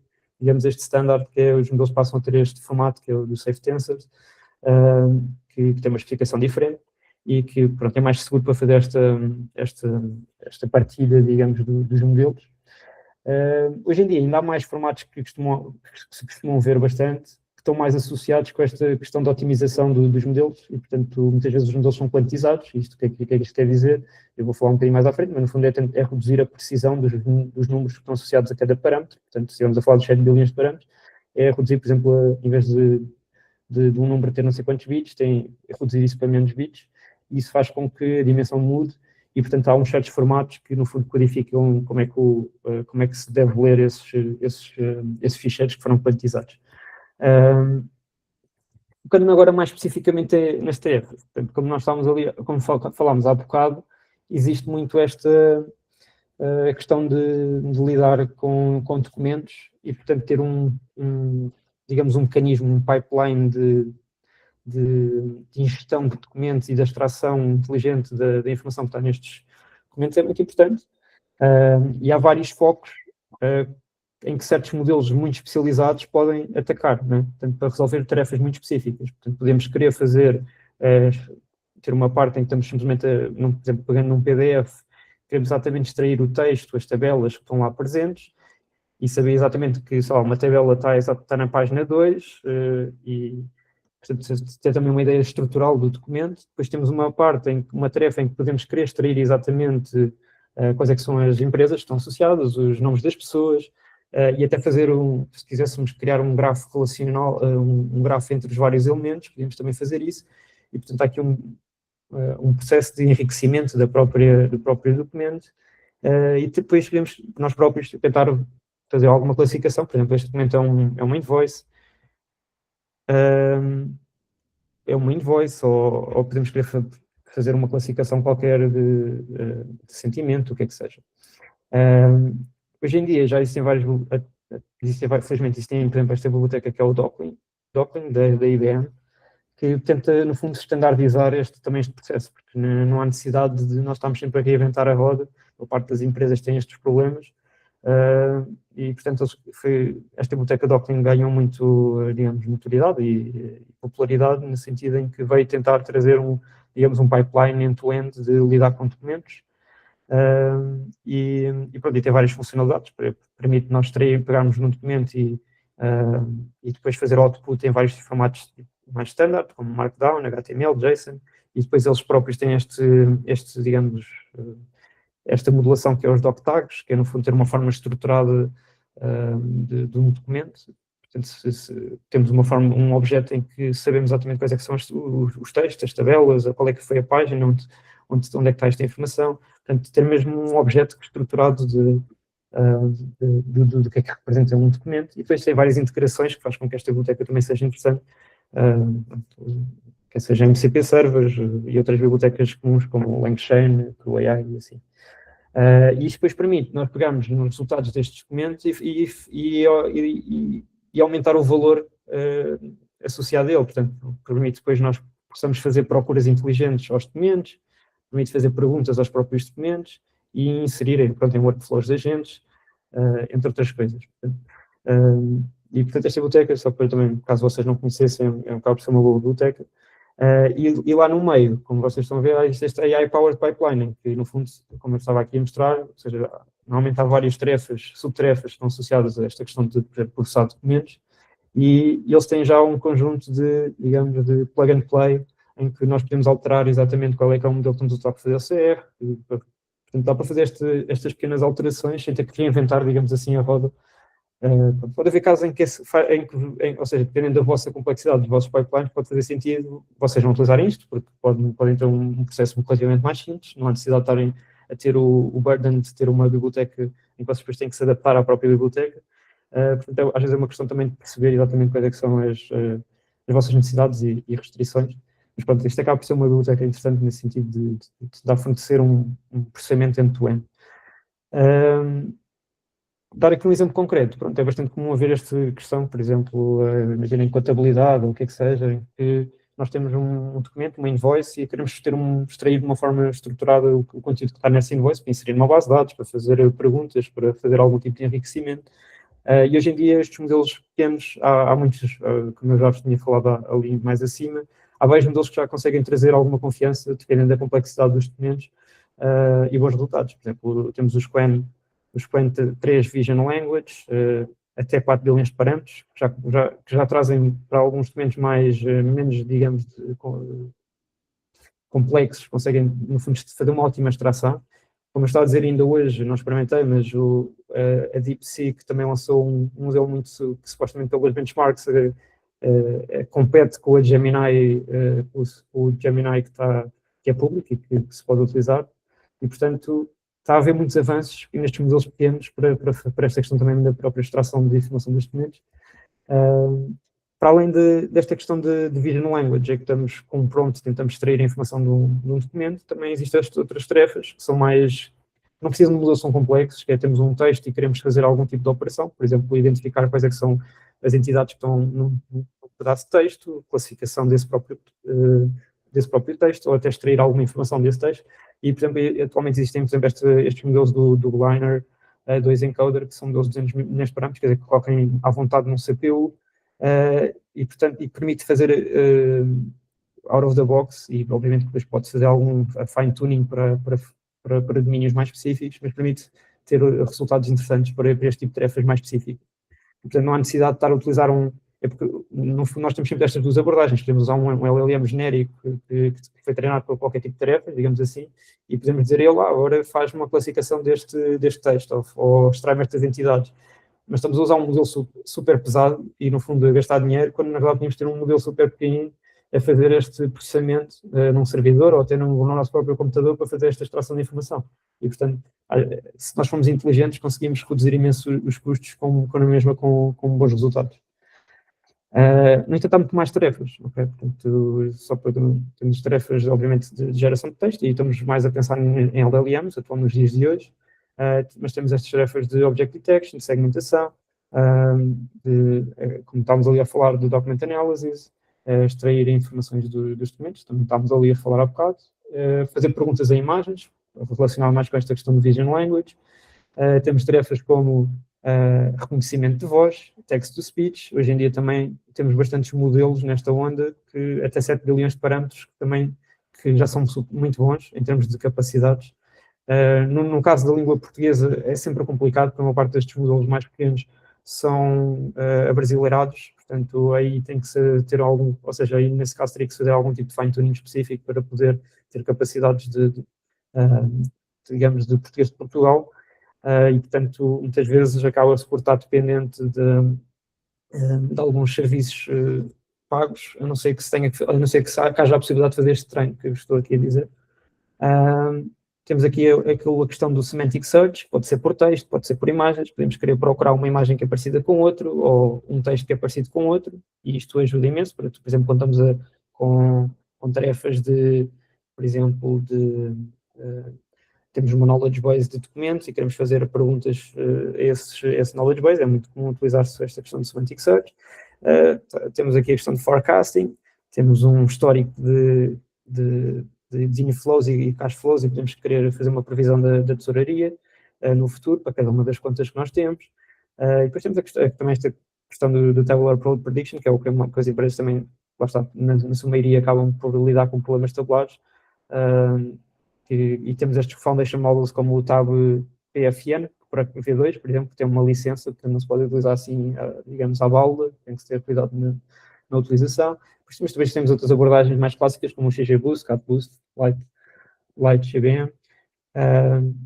standard que é os modelos passam a ter este formato que é o do Safe Tensors, que tem uma especificação diferente e que pronto, é mais seguro para fazer esta partilha, digamos, dos modelos. Hoje em dia ainda há mais formatos que se costumam ver bastante, que estão mais associados com esta questão da otimização dos modelos e, portanto, muitas vezes os modelos são quantizados. Isto o que é que isto quer dizer? Eu vou falar um bocadinho mais à frente, mas no fundo é reduzir a precisão dos números que estão associados a cada parâmetro. Portanto, se estivermos a falar de 7 bilhões de parâmetros, é reduzir, por exemplo, em vez de um número ter não sei quantos bits, é reduzir isso para menos bits. E isso faz com que a dimensão mude e, portanto, há uns certos formatos que, no fundo, codificam como é que se deve ler esses ficheiros que foram quantizados. Focando agora mais especificamente nas tarefas, portanto, como nós estávamos ali, como falámos há bocado, existe muito esta questão de lidar com documentos e, portanto, ter digamos, um mecanismo, um pipeline de ingestão de documentos e da extração inteligente da informação que está nestes documentos é muito importante. E há vários focos em que certos modelos muito especializados podem atacar, né? Portanto, para resolver tarefas muito específicas. Portanto, podemos querer ter uma parte em que estamos simplesmente, por exemplo, pegando num PDF, queremos exatamente extrair o texto, as tabelas que estão lá presentes, e saber exatamente que só uma tabela está na página 2, e portanto, ter também uma ideia estrutural do documento. Depois temos uma tarefa em que podemos querer extrair exatamente quais é que são as empresas que estão associadas, os nomes das pessoas, e até fazer se quiséssemos criar um grafo relacional, um grafo entre os vários elementos, podemos também fazer isso, e portanto há aqui um processo de enriquecimento do próprio documento, e depois podemos nós próprios tentar fazer alguma classificação. Por exemplo, este documento é uma invoice, é uma invoice, ou podemos querer fazer uma classificação qualquer de sentimento, o que é que seja. Hoje em dia já existem vários, felizmente existem, por exemplo, esta biblioteca que é o Docklin da IBM, que tenta, no fundo, standardizar também este processo, porque não há necessidade de nós estarmos sempre a reinventar a roda, por parte das empresas que têm estes problemas, e, portanto, esta biblioteca Docklin ganhou muito, digamos, notoriedade e popularidade, no sentido em que veio tentar trazer digamos, um pipeline end-to-end de lidar com documentos, e pronto, e tem várias funcionalidades, permite nós pegarmos num documento e depois fazer output em vários formatos mais standard, como Markdown, HTML, JSON, e depois eles próprios têm digamos, esta modulação que é os doc tags, que é no fundo ter uma forma estruturada de um documento. Portanto, se temos um objeto em que sabemos exatamente quais é que são os textos, as tabelas, qual é que foi a página, onde é que está esta informação. Portanto, ter mesmo um objeto estruturado do que é que representa um documento, e depois tem várias integrações que faz com que esta biblioteca também seja interessante, que seja MCP servers e outras bibliotecas comuns como o LangChain, o AI e assim. E isto depois permite nós pegarmos nos resultados destes documentos e aumentar o valor associado a ele. Portanto, permite depois nós possamos fazer procuras inteligentes aos documentos, permite fazer perguntas aos próprios documentos e inserir, pronto, em workflows de agentes, entre outras coisas. E, portanto, esta biblioteca, só para também, caso vocês não conhecessem, é um bocado por ser uma boa biblioteca. E lá no meio, como vocês estão a ver, há este AI-powered pipelining, que no fundo, como eu estava aqui a mostrar, ou seja, normalmente há várias tarefas, subtarefas que estão associadas a esta questão de processar documentos, e eles têm já um conjunto de, digamos, de plug and play, em que nós podemos alterar exatamente qual é que é o modelo que estamos a usar para fazer o CR, portanto dá para fazer estas pequenas alterações sem ter que reinventar, digamos assim, a roda. Pode haver casos em que, ou seja, dependendo da vossa complexidade dos vossos pipelines, pode fazer sentido vocês não utilizarem isto, porque podem ter um processo relativamente mais simples, não há necessidade de estarem a ter o burden de ter uma biblioteca em que vocês depois têm que se adaptar à própria biblioteca. Portanto, às vezes é uma questão também de perceber exatamente quais é que são as vossas necessidades e restrições. Mas pronto, isto acaba por ser uma biblioteca interessante nesse sentido de dar a fornecer um processamento end-to-end. Dar aqui um exemplo concreto, pronto, é bastante comum haver esta questão, por exemplo, imaginem contabilidade ou o que é que seja, em que nós temos um documento, uma invoice, e queremos extrair de uma forma estruturada o conteúdo que está nessa invoice, para inserir numa base de dados, para fazer perguntas, para fazer algum tipo de enriquecimento. E hoje em dia estes modelos pequenos, há muitos, como eu já vos tinha falado ali mais acima, há vários modelos que já conseguem trazer alguma confiança, dependendo da complexidade dos documentos, e bons resultados. Por exemplo, temos os Qwen 3 Vision Language, até 4 bilhões de parâmetros, que já trazem para alguns documentos menos, digamos, complexos, conseguem, no fundo, fazer uma ótima extração. Como eu estava a dizer ainda hoje, não experimentei, mas a DeepSeek também lançou um modelo que supostamente pelos benchmarks compete com a Gemini, o Gemini que é público e que se pode utilizar, e portanto está a haver muitos avanços nestes modelos pequenos para esta questão também da própria extração de informação dos documentos. Para além desta questão de Vision Language, é que estamos com um prompt, tentamos extrair a informação de um documento, também existem estas outras tarefas que são mais, não precisam de modelação complexos, que é temos um texto e queremos fazer algum tipo de operação, por exemplo, identificar quais é que são as entidades que estão num pedaço de texto, classificação desse próprio texto, ou até extrair alguma informação desse texto. E, por exemplo, atualmente existem, por exemplo, estes modelos do Liner 2 Encoder, que são modelos de 200 milhões de parâmetros, quer dizer, que colocam à vontade num CPU, e, portanto, permite fazer out of the box, e obviamente depois pode fazer algum fine-tuning para domínios mais específicos, mas permite ter resultados interessantes para este tipo de tarefas mais específicas. E, portanto, não há necessidade de estar a utilizar é porque, no fundo, nós temos sempre estas duas abordagens. Podemos usar um LLM genérico que foi treinado para qualquer tipo de tarefa, digamos assim, e podemos dizer ele, agora faz uma classificação deste texto, ou extrai-me estas entidades. Mas estamos a usar um modelo super pesado e, no fundo, a gastar dinheiro, quando na verdade tínhamos de ter um modelo super pequenino a fazer este processamento num servidor ou até no nosso próprio computador para fazer esta extração de informação. E, portanto, se nós formos inteligentes, conseguimos reduzir imenso os custos com bons resultados. No entanto, há muito mais tarefas, ok? Portanto, só para temos tarefas, obviamente, de geração de texto e estamos mais a pensar em LLMs, atualmente nos dias de hoje, mas temos estas tarefas de object detection, de segmentação, como estávamos ali a falar, do document analysis, extrair informações dos documentos, também estávamos ali a falar há bocado, fazer perguntas a imagens, relacionado mais com esta questão do vision language. Temos tarefas como reconhecimento de voz, text-to-speech. Hoje em dia também temos bastantes modelos nesta onda, que até 7 bilhões de parâmetros também, que já são muito bons em termos de capacidades. No caso da língua portuguesa é sempre complicado, porque a maior parte destes modelos mais pequenos são abrasileirados, portanto aí tem que ter algum, ou seja, aí nesse caso teria que se fazer algum tipo de fine-tuning específico para poder ter capacidades digamos, de português de Portugal, e portanto muitas vezes acaba-se por estar dependente de alguns serviços pagos, a não ser que se tenha, a não ser que haja a possibilidade de fazer este treino que eu estou aqui a dizer. Temos aqui a questão do semantic search, pode ser por texto, pode ser por imagens, podemos querer procurar uma imagem que é parecida com outro, ou um texto que é parecido com outro, e isto ajuda imenso, por exemplo, quando estamos com tarefas de, por exemplo, temos uma knowledge base de documentos e queremos fazer perguntas a esse knowledge base, é muito comum utilizar-se esta questão de semantic search. Temos aqui a questão de forecasting, temos um histórico de inflows e cash flows e podemos querer fazer uma previsão da tesouraria no futuro, para cada uma das contas que nós temos. E depois temos também esta questão do tabular prediction, que é o que as empresas também, lá está, na sua maioria acabam por lidar com problemas tabulares. E temos estes foundation models como o TAB PFN, para V2, por exemplo, que tem uma licença, que não se pode utilizar assim, digamos, à balda, tem que ter cuidado na utilização. Mas também temos outras abordagens mais clássicas, como o XGBoost, CatBoost, Light GBM.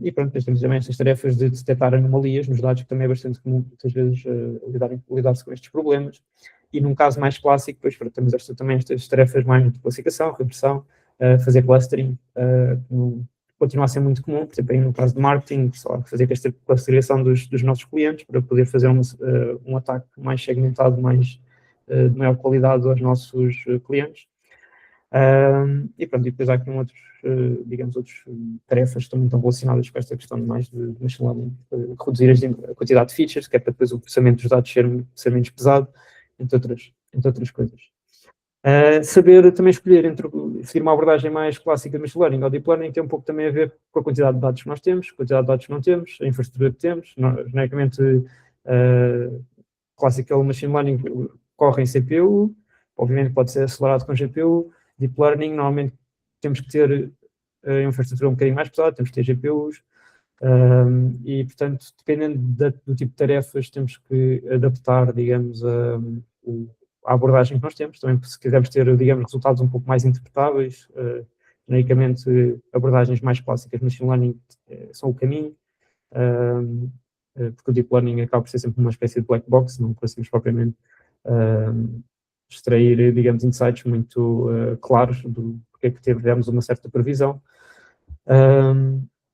E pronto, depois temos também estas tarefas de detectar anomalias nos dados, que também é bastante comum, muitas vezes, lidar-se com estes problemas. E num caso mais clássico, depois temos também estas tarefas mais de classificação, regressão, fazer clustering, continua a ser muito comum, por exemplo, aí no caso de marketing, só fazer esta classificação dos nossos clientes para poder fazer um ataque mais segmentado, de maior qualidade aos nossos clientes. E pronto, e depois há aqui digamos, outras tarefas que também estão relacionadas com esta questão mais de machine learning, reduzir a quantidade de features, que é para depois o processamento dos dados ser menos pesado, entre outras coisas. Saber também escolher seguir uma abordagem mais clássica de machine learning ou deep learning tem um pouco também a ver com a quantidade de dados que nós temos, a quantidade de dados que não temos, a infraestrutura que temos. Genericamente, classical machine learning corre em CPU, obviamente pode ser acelerado com GPU. Deep learning, normalmente temos que ter a infraestrutura um bocadinho mais pesada, temos que ter GPUs, e portanto, dependendo do tipo de tarefas, temos que adaptar, digamos, a abordagem que nós temos. Também, se quisermos ter, digamos, resultados um pouco mais interpretáveis, genericamente, abordagens mais clássicas de machine learning são o caminho, porque o deep learning acaba por ser sempre uma espécie de black box, não conseguimos propriamente extrair, digamos, insights muito claros do porque é que tivemos uma certa previsão.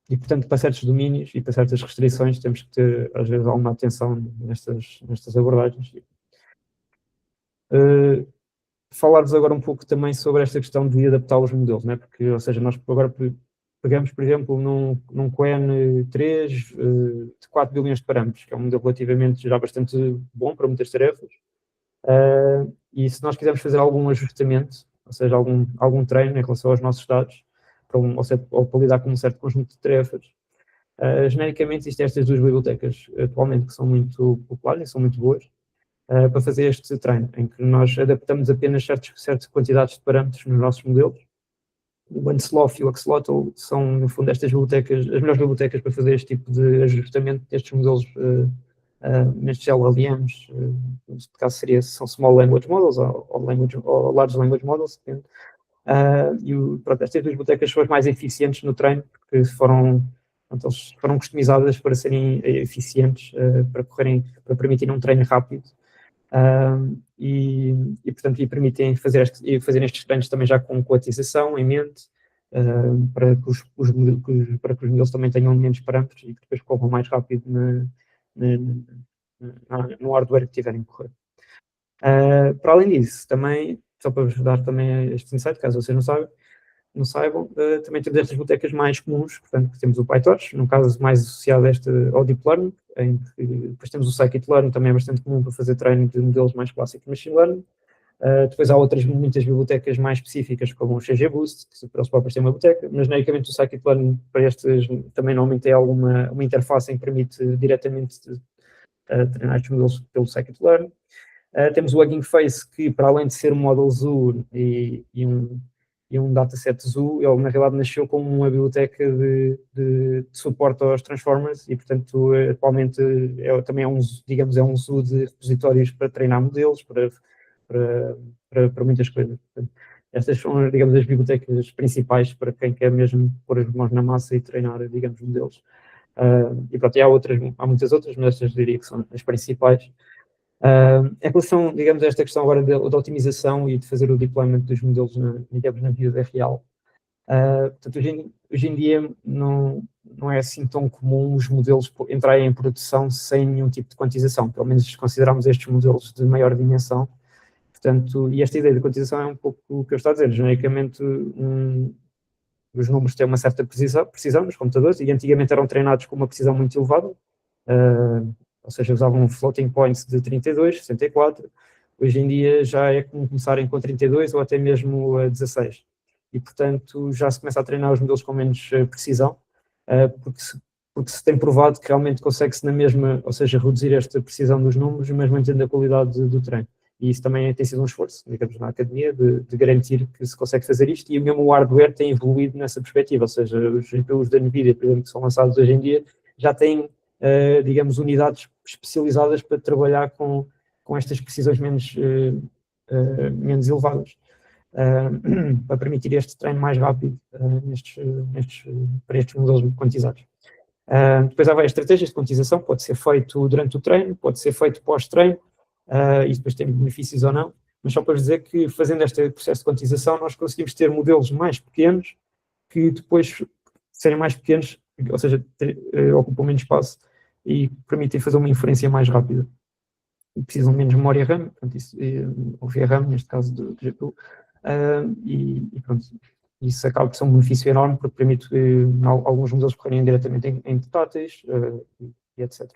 E, portanto, para certos domínios e para certas restrições, temos que ter, às vezes, alguma atenção nestas abordagens. Falar-vos agora um pouco também sobre esta questão de adaptar os modelos, né? Porque, ou seja, nós agora pegamos, por exemplo, num QN 3 de 4 bilhões de parâmetros, que é um modelo relativamente já bastante bom para muitas tarefas. E se nós quisermos fazer algum ajustamento, ou seja, algum treino em relação aos nossos dados, ou para lidar com um certo conjunto de tarefas, genericamente existem estas duas bibliotecas atualmente que são muito populares e são muito boas para fazer este treino, em que nós adaptamos apenas certas quantidades de parâmetros nos nossos modelos. O Unsloth e o Axolotl são, no fundo, estas bibliotecas, as melhores bibliotecas para fazer este tipo de ajustamento destes modelos, nestes LLMs, neste caso são Small Language Models ou Large Language Models, depende. Pronto, estas duas bibliotecas são as mais eficientes no treino, porque eles foram customizadas para serem eficientes, para permitirem um treino rápido. Portanto, permitem fazer estes treinos também já com coatização em mente, para que os modelos também tenham menos parâmetros e que depois corram mais rápido no hardware que tiverem que correr. Para além disso, também, só para vos dar também este insight, caso vocês não saibam, também temos estas bibliotecas mais comuns, portanto, temos o PyTorch, no caso mais associado ao Deep Learning, em que depois temos o Scikit-learn, também é bastante comum para fazer treino de modelos mais clássicos de Machine Learning. Depois há muitas bibliotecas mais específicas, como o CGBoost, que eles próprios têm uma biblioteca, mas genericamente o Scikit-learn para estes também normalmente tem uma interface em que permite diretamente treinar estes modelos pelo Scikit-learn. Temos o Hugging Face, que para além de ser um model zoo e um dataset zoo, ele na realidade nasceu como uma biblioteca de suporte aos Transformers e, portanto, atualmente também digamos, é um zoo de repositórios para treinar modelos, para muitas coisas. Portanto, estas são, digamos, as bibliotecas principais para quem quer mesmo pôr as mãos na massa e treinar, digamos, modelos. E pronto, e há muitas outras, mas estas diria que são as principais. Em relação, digamos, a esta questão agora da otimização e de fazer o deployment dos modelos digamos, na vida real, portanto, hoje em dia não é assim tão comum os modelos entrarem em produção sem nenhum tipo de quantização, pelo menos consideramos estes modelos de maior dimensão. Portanto, e esta ideia de quantização é um pouco o que eu estou a dizer, genericamente os números têm uma certa precisão nos computadores e antigamente eram treinados com uma precisão muito elevada, ou seja, usavam floating points de 32, 64, hoje em dia já é como começarem com 32 ou até mesmo 16. E, portanto, já se começa a treinar os modelos com menos precisão, porque se tem provado que realmente consegue-se na mesma, ou seja, reduzir esta precisão dos números, mas mantendo a qualidade do treino. E isso também tem sido um esforço, digamos, na academia, de garantir que se consegue fazer isto, e mesmo o hardware tem evoluído nessa perspectiva, ou seja, os GPUs da NVIDIA, por exemplo, que são lançados hoje em dia, já têm, digamos, unidades especializadas para trabalhar com estas precisões menos elevadas, para permitir este treino mais rápido para estes modelos quantizados. Depois há várias estratégias de quantização, pode ser feito durante o treino, pode ser feito pós-treino, e depois tem benefícios ou não, mas só para dizer que fazendo este processo de quantização nós conseguimos ter modelos mais pequenos que depois serem mais pequenos, ou seja, ocupam menos espaço e permitem fazer uma inferência mais rápida. E precisam de menos memória RAM, portanto, ou VRAM, neste caso do GPU, e pronto, isso acaba por ser um benefício enorme porque permite alguns modelos correrem diretamente em portáteis e etc.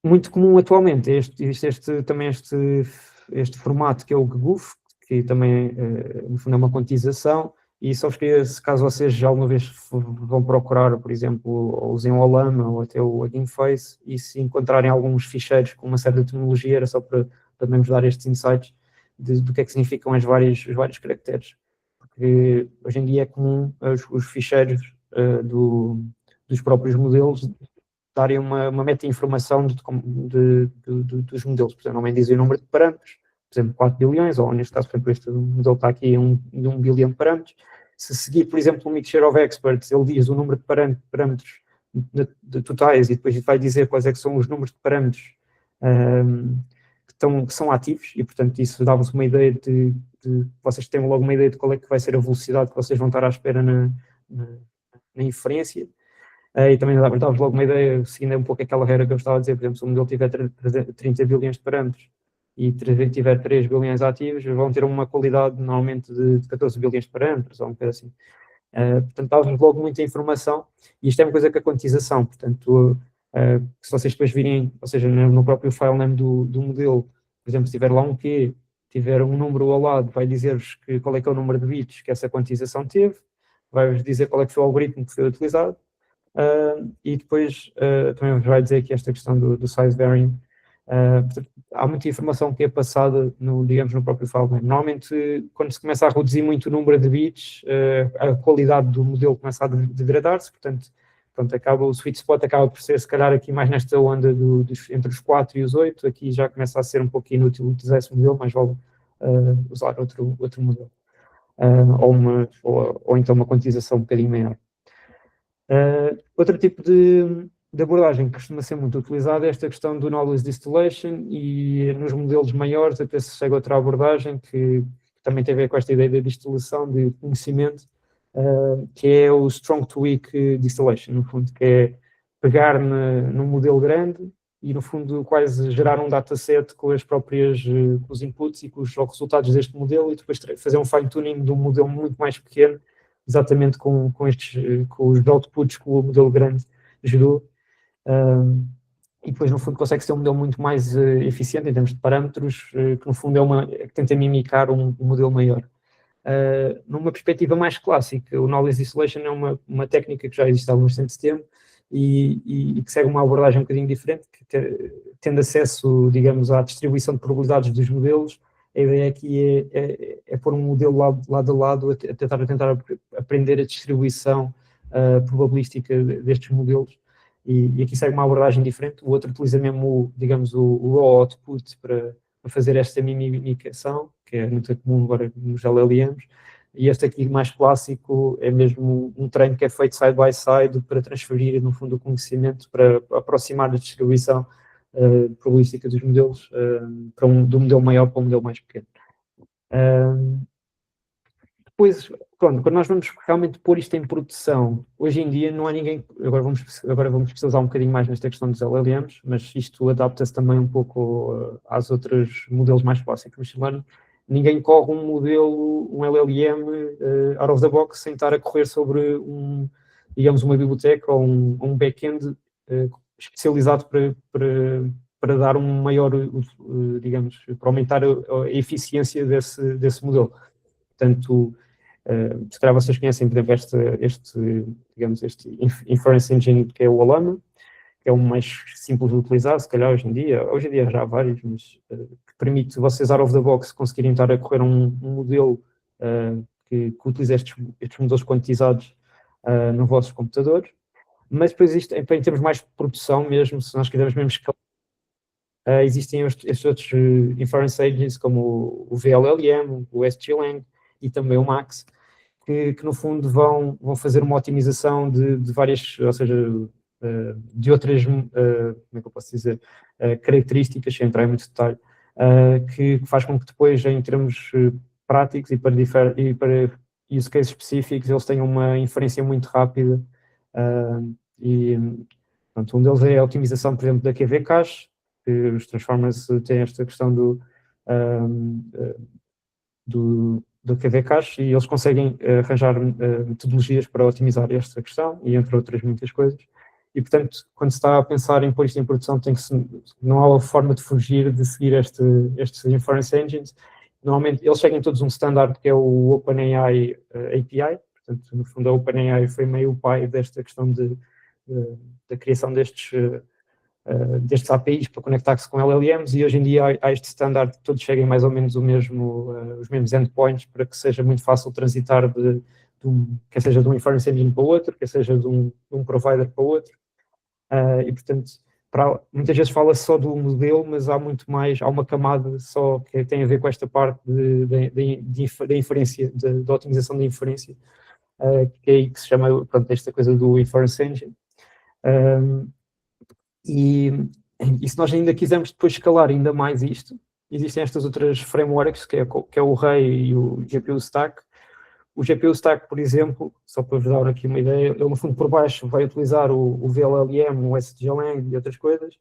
Muito comum atualmente existe também este formato que é o GGOOF, que também, no fundo, é uma quantização, e só queria, se caso vocês já alguma vez vão procurar, por exemplo, ou usem o Olama ou até o Hugging Face, e se encontrarem alguns ficheiros com uma certa terminologia, era só para também vos dar estes insights do que é que significam os vários caracteres. Porque hoje em dia é comum os ficheiros dos próprios modelos darem uma meta-informação dos modelos. Por exemplo, normalmente dizem o número de parâmetros, por exemplo, 4 bilhões, ou neste caso, por exemplo, este modelo está aqui de 1 bilhão de parâmetros. Se seguir, por exemplo, o Mixture of Experts, ele diz o número de parâmetros de totais e depois vai dizer quais é que são os números de parâmetros que são ativos, e portanto isso dá-vos uma ideia vocês têm logo uma ideia de qual é que vai ser a velocidade que vocês vão estar à espera na inferência. E também dá-vos logo uma ideia, seguindo um pouco aquela regra que eu estava a dizer, por exemplo, se o modelo tiver 30 bilhões de parâmetros e tiver 3 bilhões ativos, vão ter uma qualidade normalmente de 14 bilhões de parâmetros, ou um bocadinho assim. Portanto, dá-vos logo muita informação, e isto é uma coisa que a quantização, portanto, se vocês depois virem, ou seja, no próprio file name do modelo, por exemplo, se tiver lá um Q, tiver um número ao lado, vai dizer-vos qual é que é o número de bits que essa quantização teve, vai-vos dizer qual é que foi o algoritmo que foi utilizado, e depois também vos vai dizer que esta questão do size varying, portanto, há muita informação que é passada digamos, no próprio file name. Normalmente, quando se começa a reduzir muito o número de bits, a qualidade do modelo começa a degradar-se, portanto, o sweet spot acaba por ser, se calhar, aqui mais nesta onda entre os 4 e os 8, aqui já começa a ser um pouco inútil utilizar esse modelo, mas vale usar outro modelo. Ou então uma quantização um bocadinho maior. Outro tipo de abordagem que costuma ser muito utilizada é esta questão do knowledge distillation, e nos modelos maiores até se chega a outra abordagem que também tem a ver com esta ideia de distilação de conhecimento, que é o strong to weak distillation, no fundo, que é pegar num modelo grande e, no fundo, quase gerar um dataset com as próprias, com os inputs e com os resultados deste modelo, e depois fazer um fine-tuning de um modelo muito mais pequeno, exatamente com os outputs que o modelo grande gerou. E depois, no fundo, consegue ser um modelo muito mais eficiente em termos de parâmetros, que no fundo que tenta mimicar um modelo maior. Numa perspectiva mais clássica, o Knowledge Isolation é uma técnica que já existe há bastante tempo e que segue uma abordagem um bocadinho diferente, que tendo acesso, digamos, à distribuição de probabilidades dos modelos. A ideia aqui é pôr um modelo lado a lado, a tentar aprender a distribuição probabilística destes modelos, e aqui segue uma abordagem diferente. O outro utiliza mesmo, digamos, o raw output para fazer esta mimificação, que é muito comum agora nos LLMs, e este aqui mais clássico é mesmo um treino que é feito side by side para transferir, no fundo, o conhecimento, para aproximar a distribuição probabilística dos modelos do modelo maior para um modelo mais pequeno. Depois, pronto, quando nós vamos realmente pôr isto em produção, hoje em dia não há ninguém, agora vamos especializar um bocadinho mais nesta questão dos LLMs, mas isto adapta-se também um pouco às outros modelos mais clássicos de machine learning. Ninguém corre um modelo, um LLM out of the box sem estar a correr sobre digamos, uma biblioteca ou um back-end especializado para dar um maior, digamos, para aumentar a eficiência desse modelo. Portanto, se calhar vocês conhecem, por exemplo, este Inference Engine, que é o Olama, que é o mais simples de utilizar, se calhar hoje em dia já há vários, mas que permite vocês, out of the box, conseguirem estar a correr um modelo que utiliza estes modelos quantizados nos vossos computadores. Mas depois existe, em termos mais de produção mesmo, se nós quisermos mesmo escalar, existem estes outros Inference Engines, como o VLLM, o SGLang e também o Max, que no fundo vão fazer uma otimização de várias, ou seja, de outras, como é que eu posso dizer, características, sem entrar em muito detalhe, que faz com que depois, em termos práticos e para use cases específicos, eles tenham uma inferência muito rápida. E pronto, um deles é a otimização, por exemplo, da QV Cache, que os Transformers têm esta questão do QV Cache, e eles conseguem arranjar metodologias para otimizar esta questão, e entre outras muitas coisas. E, portanto, quando se está a pensar em pôr isto em produção, não há uma forma de fugir de seguir estes Inference Engines. Normalmente, eles seguem todos um standard que é o OpenAI API. Portanto, no fundo, a OpenAI foi meio o pai desta questão da criação destes APIs para conectar-se com LLMs, e hoje em dia há este standard que todos cheguem mais ou menos os mesmos endpoints, para que seja muito fácil transitar quer seja de um inference engine para o outro, quer seja de um provider para o outro. E, portanto, muitas vezes fala-se só do modelo, mas há uma camada só que tem a ver com esta parte da inferência, da otimização da inferência, que é aí que se chama, pronto, esta coisa do Inference Engine. E se nós ainda quisermos depois escalar ainda mais isto, existem estas outras frameworks, que é o Ray e o GPU Stack. O GPU Stack, por exemplo, só para vos dar aqui uma ideia, ele no fundo por baixo vai utilizar o VLLM, o SGLang e outras coisas,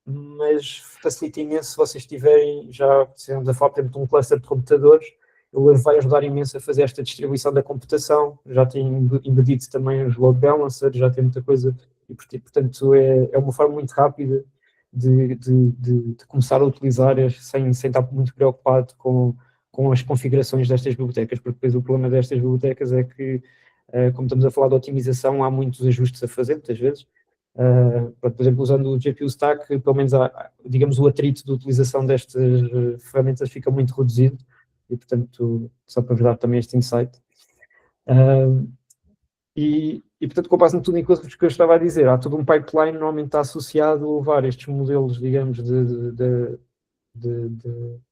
mas facilita imenso se vocês tiverem, já precisamos a falar, por exemplo, de um cluster de computadores. Ele vai ajudar imenso a fazer esta distribuição da computação, já tem embedido também os load balancers, já tem muita coisa, e portanto é uma forma muito rápida de começar a utilizar sem estar muito preocupado com as configurações destas bibliotecas, porque depois o problema destas bibliotecas é que, como estamos a falar de otimização, há muitos ajustes a fazer, muitas vezes. Por exemplo, usando o GPU Stack, pelo menos, digamos, o atrito de utilização destas ferramentas fica muito reduzido, e, portanto, só para vos dar também este insight. E, portanto, com base em tudo aquilo que eu estava a dizer, há todo um pipeline normalmente está associado a levar estes modelos, digamos, de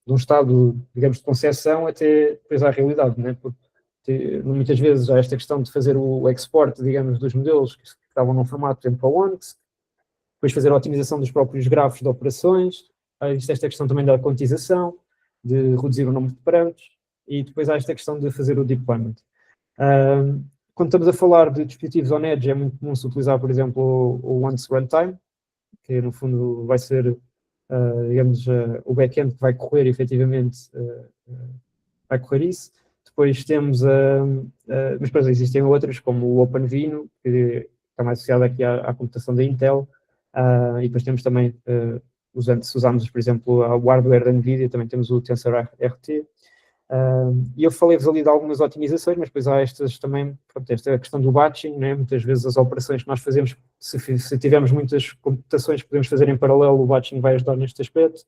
um estado, digamos, de concepção até depois à realidade, né? Porque muitas vezes há esta questão de fazer o export, digamos, dos modelos que estavam num formato, por exemplo, a ONX, depois fazer a otimização dos próprios grafos de operações, existe esta questão também da quantização, de reduzir o número de parâmetros, e depois há esta questão de fazer o deployment. Quando estamos a falar de dispositivos on edge, é muito comum se utilizar, por exemplo, o Once Runtime, que no fundo vai ser, digamos, o back-end que vai correr efetivamente, vai correr isso. Depois temos, mas depois existem outros, como o OpenVINO, que está mais associado aqui à computação da Intel, e depois temos também, se usarmos, por exemplo, o hardware da NVIDIA, também temos o TensorRT. E eu falei-vos ali de algumas otimizações, mas depois há estas também, pronto, esta questão do batching, né? Muitas vezes as operações que nós fazemos, se tivermos muitas computações que podemos fazer em paralelo, o batching vai ajudar neste aspecto.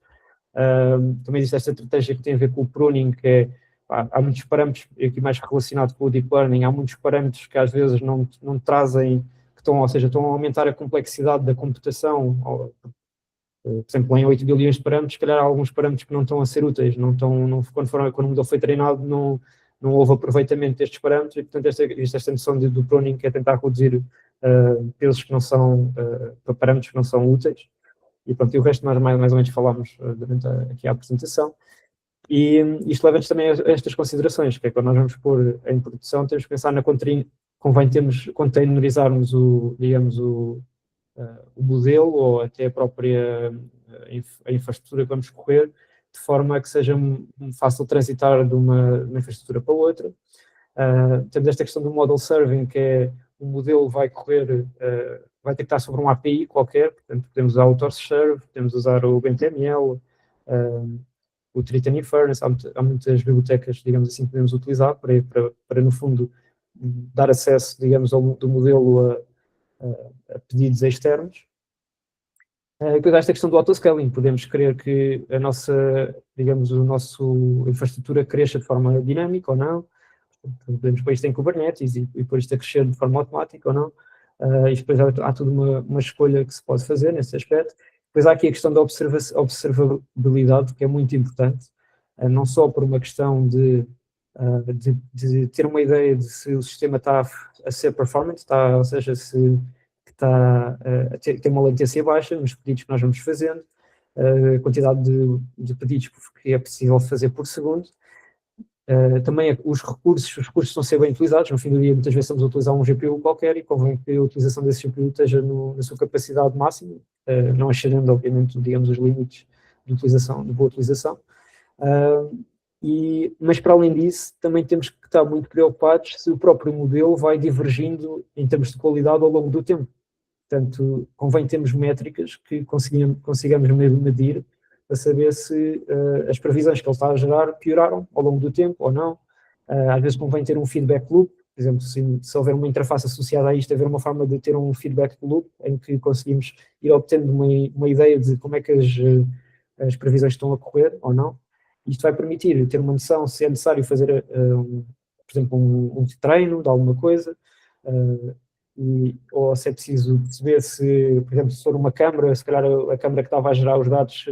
Também existe esta estratégia que tem a ver com o pruning, que é, há muitos parâmetros, aqui mais relacionado com o deep learning, há muitos parâmetros que às vezes não trazem, ou seja, estão a aumentar a complexidade da computação, por exemplo, em 8 bilhões de parâmetros, se calhar há alguns parâmetros que não estão a ser úteis, quando o modelo foi treinado, não houve aproveitamento destes parâmetros, e portanto esta noção do pruning, que é tentar reduzir pesos que não são, parâmetros que não são úteis, e pronto, e o resto nós mais ou menos falámos durante aqui a apresentação. E isto leva-nos também a estas considerações, que é quando nós vamos pôr em produção, temos que pensar convém containerizarmos digamos, o modelo ou até a própria a infraestrutura que vamos correr, de forma a que seja fácil transitar de uma infraestrutura para outra. Temos esta questão do model serving, que é o modelo vai correr, vai ter que estar sobre um API qualquer, portanto podemos usar o TorchServe, podemos usar o BNTML, o Triton Inference, há muitas bibliotecas, digamos assim, que podemos utilizar para no fundo, dar acesso, digamos, do modelo a pedidos externos. Depois há esta questão do autoscaling, podemos querer que a nossa infraestrutura cresça de forma dinâmica ou não, podemos pôr isto em Kubernetes e pôr isto a crescer de forma automática ou não, e depois há toda uma escolha que se pode fazer nesse aspecto. Depois há aqui a questão da observabilidade, que é muito importante, não só por uma questão de ter uma ideia de se o sistema está a ser performance, ou seja, se está a ter uma latência baixa nos pedidos que nós vamos fazendo, a quantidade de pedidos que é possível fazer por segundo. Também os recursos estão a ser bem utilizados. No fim do dia, muitas vezes estamos a utilizar um GPU qualquer e convém que a utilização desse GPU esteja na sua capacidade máxima, não excedendo, obviamente, digamos, os limites de boa utilização. Mas, para além disso, também temos que estar muito preocupados se o próprio modelo vai divergindo em termos de qualidade ao longo do tempo. Portanto, convém termos métricas que consigamos medir para saber se as previsões que ele está a gerar pioraram ao longo do tempo ou não. Às vezes convém ter um feedback loop, por exemplo, se houver uma interface associada a isto, haver uma forma de ter um feedback loop em que conseguimos ir obtendo uma ideia de como é que as previsões estão a correr ou não. Isto vai permitir ter uma noção se é necessário fazer, por exemplo, um treino de alguma coisa, ou se é preciso perceber se, por exemplo, se for uma câmara, se calhar a câmara que estava a gerar os dados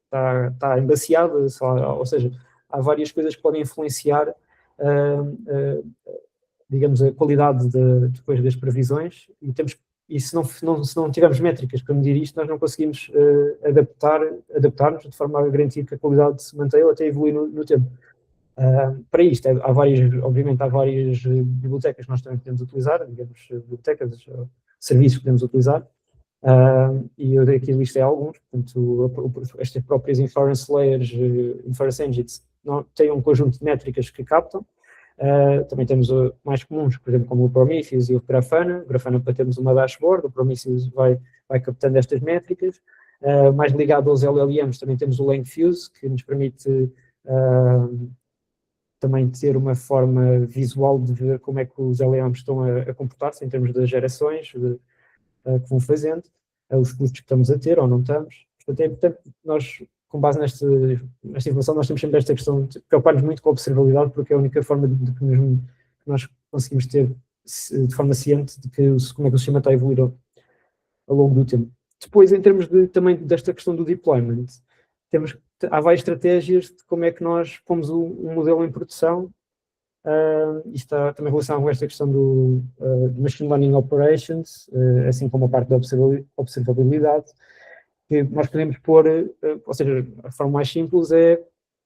está embaciada, ou seja, há várias coisas que podem influenciar, digamos, a qualidade depois das previsões, e se não tivermos métricas para medir isto, nós não conseguimos adaptar-nos de forma a garantir que a qualidade se mantenha ou até evoluir no tempo. Para isto, obviamente, há várias bibliotecas que nós também podemos utilizar, digamos, bibliotecas, serviços que podemos utilizar, e eu aqui listei alguns. Portanto, estas próprias inference layers, inference engines, têm um conjunto de métricas que captam. Também temos mais comuns, por exemplo, como o Prometheus e o Grafana. O Grafana para termos uma dashboard, o Prometheus vai captando estas métricas. Mais ligado aos LLMs, também temos o LangFuse, que nos permite também ter uma forma visual de ver como é que os LLMs estão a comportar-se em termos das gerações que vão fazendo, os custos que estamos a ter ou não estamos. Portanto, é importante nós, com base nesta informação, nós temos sempre esta questão de preocupar-nos muito com a observabilidade, porque é a única forma de que nós conseguimos ter de forma ciente de como é que o sistema está a evoluir ao longo do tempo. Depois, em termos também desta questão do deployment, há várias estratégias de como é que nós pomos um modelo em produção. Isto está também relacionado com esta questão do Machine Learning Operations, assim como a parte da observabilidade, que nós podemos pôr, ou seja, a forma mais simples é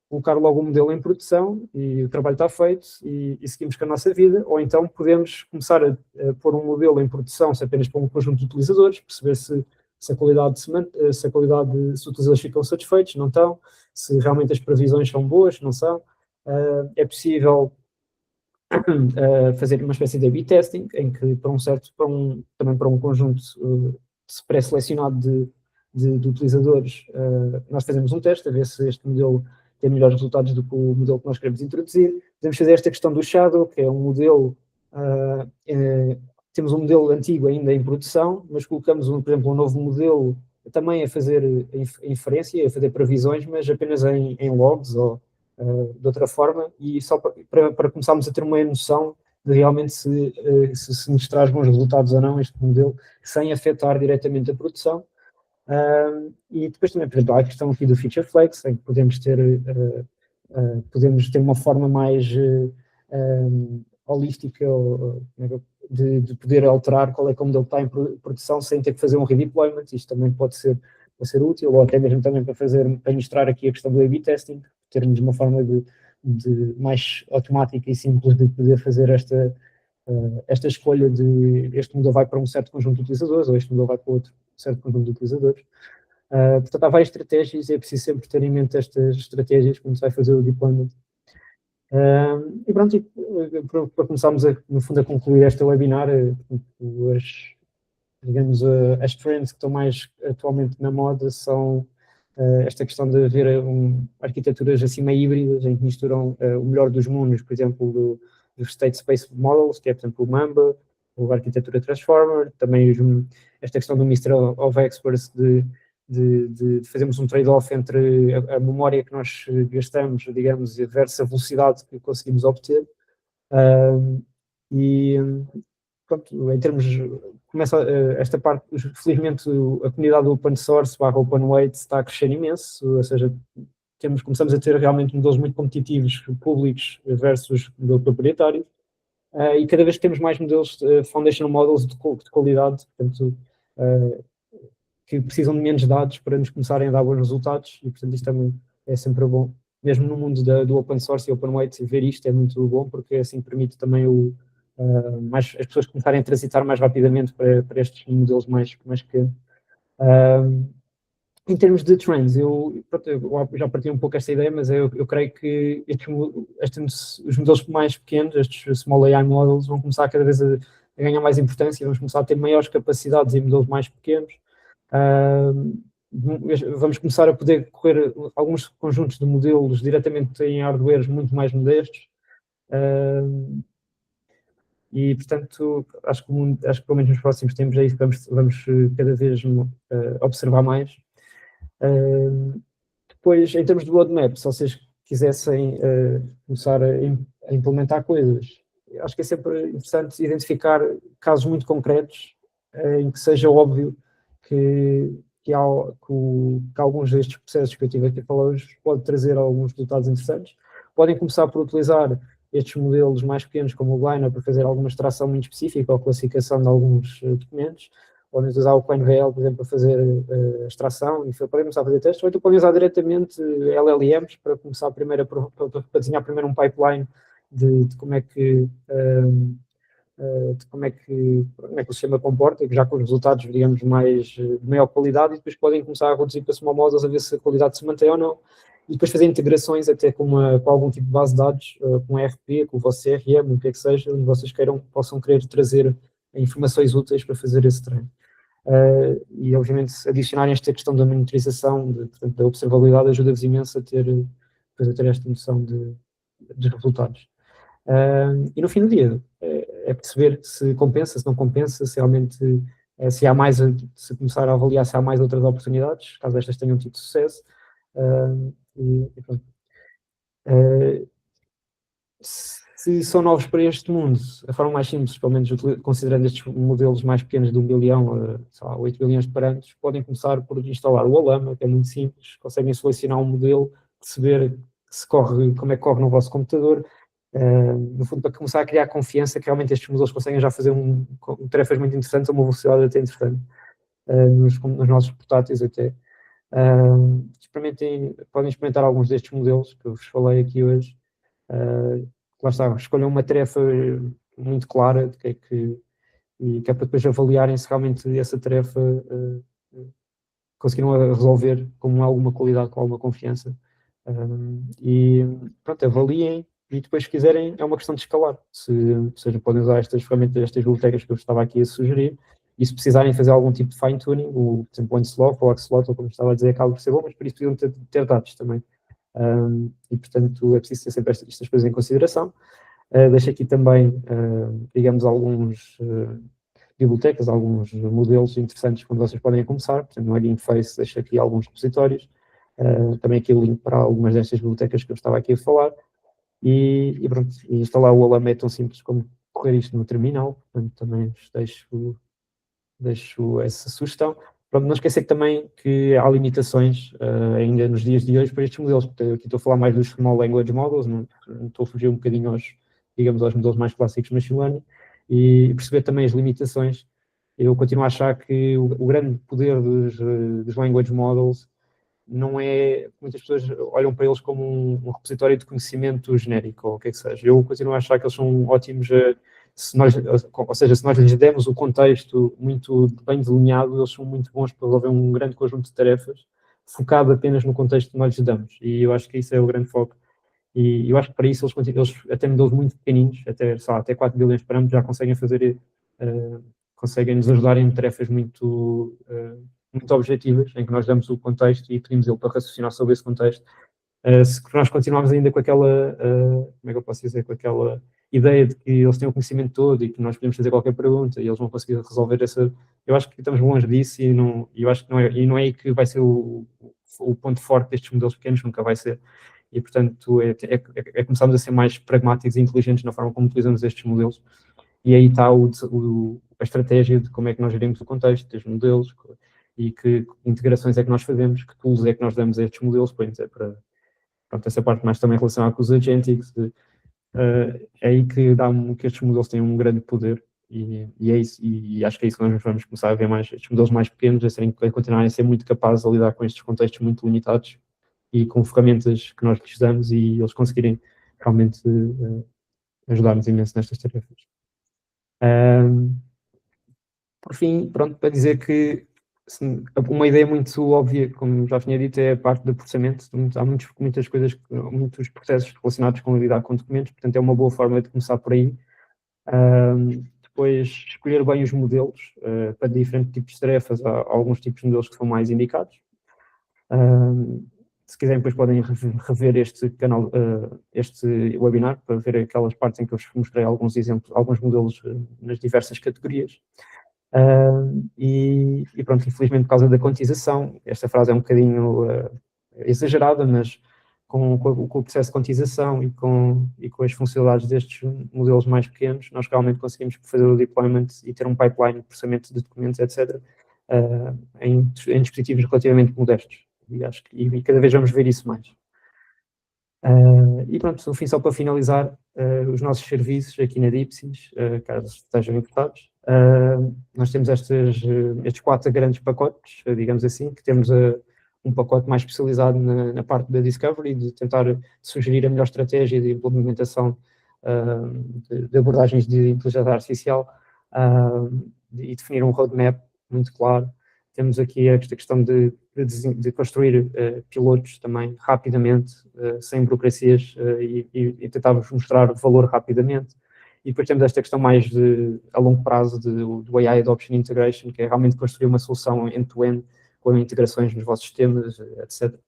colocar logo o modelo em produção e o trabalho está feito e seguimos com a nossa vida, ou então podemos começar a pôr um modelo em produção apenas para um conjunto de utilizadores, perceber se se a qualidade se os utilizadores ficam satisfeitos, não estão, se realmente as previsões são boas, não são. É possível fazer uma espécie de A/B testing, em que também para um conjunto pré-selecionado de utilizadores, nós fazemos um teste a ver se este modelo tem melhores resultados do que o modelo que nós queremos introduzir. Podemos fazer esta questão do shadow, que é um modelo, temos um modelo antigo ainda em produção, mas colocamos, por exemplo, um novo modelo também a fazer inferência, a fazer previsões, mas apenas em logs ou de outra forma, e só para começarmos a ter uma noção de realmente se nos traz bons resultados ou não este modelo, sem afetar diretamente a produção. E depois também, por exemplo, há a questão aqui do Feature Flex, em que podemos ter uma forma mais holística de poder alterar qual é que o modelo está em produção sem ter que fazer um redeployment. Isto também pode ser útil, ou até mesmo também para mostrar aqui a questão do A/B testing, termos uma forma de mais automática e simples de poder fazer esta escolha de este modelo vai para um certo conjunto de utilizadores ou este modelo vai para outro certo conjunto de utilizadores. Portanto, há várias estratégias e é preciso sempre ter em mente estas estratégias quando se vai fazer o deployment. E pronto, para começarmos, no fundo, a concluir esta webinar, as trends que estão mais atualmente na moda são esta questão de haver arquiteturas assim meio híbridas, em que misturam o melhor dos mundos, por exemplo, dos State Space Models, que é, por exemplo, o Mamba, ou a arquitetura Transformer, também esta questão do Mr. of Experts de fazermos um trade-off entre a memória que nós gastamos, digamos, versus a velocidade que conseguimos obter. E pronto, em termos, começa esta parte, felizmente a comunidade do open source / open weight está a crescer imenso, ou seja, começamos a ter realmente modelos muito competitivos, públicos versus modelos proprietários, e cada vez temos mais modelos foundational models de qualidade, portanto, que precisam de menos dados para nos começarem a dar bons resultados, e portanto isto também é sempre bom. Mesmo no mundo do open source e open weight, ver isto é muito bom, porque assim permite também as pessoas começarem a transitar mais rapidamente para estes modelos mais pequenos. Em termos de trends, eu já partilhei um pouco esta ideia, mas eu creio que os modelos mais pequenos, estes small AI models, vão começar cada vez a ganhar mais importância, vamos começar a ter maiores capacidades em modelos mais pequenos. Vamos começar a poder correr alguns conjuntos de modelos diretamente em hardwares muito mais modestos. E, portanto, acho que pelo menos nos próximos tempos é isso que vamos cada vez observar mais. Depois, em termos de roadmap, se vocês quisessem começar a implementar coisas, acho que é sempre interessante identificar casos muito concretos em que seja óbvio que alguns destes processos que eu tive aqui a falar hoje pode trazer alguns resultados interessantes. Podem começar por utilizar estes modelos mais pequenos como o Bliner para fazer alguma extração muito específica ou classificação de alguns documentos. Podem usar o CoinVL, por exemplo, para fazer extração e podem começar a fazer testes, ou então podem usar diretamente LLMs para começar primeiro para desenhar primeiro um pipeline de como é que o sistema comporta, já com os resultados, digamos, de maior qualidade, e depois podem começar a reduzir para small models a ver se a qualidade se mantém ou não, e depois fazer integrações até com algum tipo de base de dados, com ERP, com o vosso CRM, o que é que seja, onde vocês possam querer trazer informações úteis para fazer esse treino. E, obviamente, adicionarem esta questão da monitorização, portanto, da observabilidade, ajuda-vos imenso a ter esta noção de resultados. E no fim do dia, é perceber se compensa, se não compensa, se realmente se começar a avaliar se há mais outras oportunidades, caso estas tenham tido sucesso. E pronto. Se são novos para este mundo, a forma mais simples, pelo menos considerando estes modelos mais pequenos de 1 bilhão, sei lá, 8 bilhões de parâmetros, podem começar por instalar o Olama, que é muito simples, conseguem selecionar um modelo, perceber como é que corre no vosso computador, no fundo, para começar a criar confiança que realmente estes modelos conseguem já fazer tarefas muito interessantes a uma velocidade até interessante, nos nossos portáteis até. Podem experimentar alguns destes modelos que eu vos falei aqui hoje. Lá está, escolham uma tarefa muito clara de que é para depois avaliarem se realmente essa tarefa conseguiram resolver com alguma qualidade, com alguma confiança. E pronto, avaliem e depois, se quiserem, é uma questão de escalar. Ou seja, podem usar estas ferramentas, estas bibliotecas que eu estava aqui a sugerir, e se precisarem fazer algum tipo de fine-tuning, por exemplo, o OneSloth ou o Axolotl, como estava a dizer, acaba por ser bom, mas por isso precisam ter dados também. E, portanto, é preciso ter sempre estas coisas em consideração. Deixo aqui também, digamos, alguns bibliotecas, alguns modelos interessantes quando vocês podem começar. Portanto, no Hugging Face deixo aqui alguns repositórios. Também aqui o link para algumas destas bibliotecas que eu estava aqui a falar. E pronto, e instalar o Olame é tão simples como correr isto no terminal. Portanto, também deixo essa sugestão. Pronto, não esquecer também que há limitações ainda nos dias de hoje para estes modelos. Porque aqui estou a falar mais dos Small Language Models, não estou a fugir um bocadinho digamos, aos modelos mais clássicos de Machine Learning, e perceber também as limitações. Eu continuo a achar que o grande poder dos Language Models não é... Muitas pessoas olham para eles como um repositório de conhecimento genérico, ou o que é que seja. Eu continuo a achar que eles são ótimos... ou seja, se nós lhes demos o contexto muito bem delineado, eles são muito bons para resolver um grande conjunto de tarefas, focado apenas no contexto que nós lhes damos. E eu acho que isso é o grande foco. E eu acho que para isso eles até modelos muito pequeninos, até 4 bilhões de parâmetros, já conseguem fazer, conseguem nos ajudar em tarefas muito objetivas, em que nós damos o contexto e pedimos ele para raciocinar sobre esse contexto. Se nós continuarmos ainda com aquela, como é que eu posso dizer, com aquela ideia de que eles têm o conhecimento todo e que nós podemos fazer qualquer pergunta e eles vão conseguir resolver essa... Eu acho que estamos longe disso e eu acho que não é aí que vai ser o ponto forte destes modelos pequenos, nunca vai ser. E, portanto, é começarmos a ser mais pragmáticos e inteligentes na forma como utilizamos estes modelos. E aí está a estratégia de como é que nós gerimos o contexto dos modelos e que integrações é que nós fazemos, que tools é que nós damos a estes modelos, para pronto, essa parte mais também relacionada com os agentics. É aí que estes modelos têm um grande poder e é isso, e acho que é isso que nós vamos começar a ver mais, estes modelos mais pequenos, a continuarem a ser muito capazes de lidar com estes contextos muito limitados e com ferramentas que nós lhes damos e eles conseguirem realmente ajudar-nos imenso nestas tarefas. Por fim, pronto, para dizer que uma ideia muito óbvia, como já tinha dito, é a parte do processamento. Há muitas coisas, muitos processos relacionados com lidar com documentos, portanto é uma boa forma de começar por aí. Depois, escolher bem os modelos para diferentes tipos de tarefas. Há alguns tipos de modelos que são mais indicados. Se quiserem, depois podem rever este canal, este webinar, para ver aquelas partes em que eu vos mostrei alguns exemplos, alguns modelos nas diversas categorias. E pronto, infelizmente, por causa da quantização, esta frase é um bocadinho exagerada, mas com o processo de quantização e com as funcionalidades destes modelos mais pequenos, nós realmente conseguimos fazer o deployment e ter um pipeline de processamento de documentos, etc., em dispositivos relativamente modestos. E acho que cada vez vamos ver isso mais. E pronto, no fim, só para finalizar, os nossos serviços aqui na Dipsys, caso estejam importados, nós temos estes 4 grandes pacotes, digamos assim, que temos um pacote mais especializado na parte da discovery, de tentar sugerir a melhor estratégia de implementação de abordagens de inteligência artificial e definir um roadmap muito claro. Temos aqui esta questão de construir pilotos também rapidamente, sem burocracias, e tentarmos mostrar valor rapidamente. E depois temos esta questão mais a longo prazo do AI Adoption Integration, que é realmente construir uma solução end-to-end com integrações nos vossos sistemas, etc.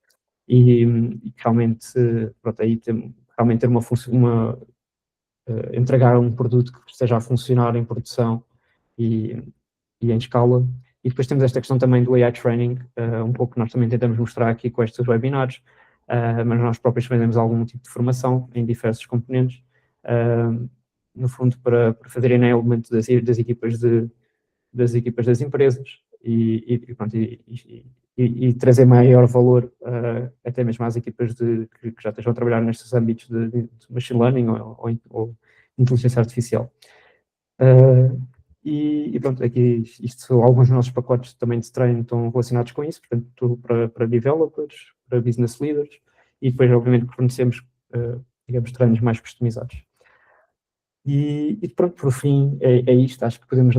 E realmente, pronto, aí realmente ter entregar um produto que esteja a funcionar em produção e em escala. E depois temos esta questão também do AI Training, um pouco que nós também tentamos mostrar aqui com estes webinars, mas nós próprios fazemos algum tipo de formação em diversos componentes, no fundo para fazer enablement das equipas das empresas e trazer maior valor até mesmo às equipas que já estejam a trabalhar nestes âmbitos de machine learning ou inteligência artificial. E pronto, aqui isto são alguns dos nossos pacotes também de treino estão relacionados com isso, portanto, tudo para developers, para business leaders, e depois, obviamente, fornecemos, digamos, treinos mais customizados. E pronto, por fim, é isto. Acho que podemos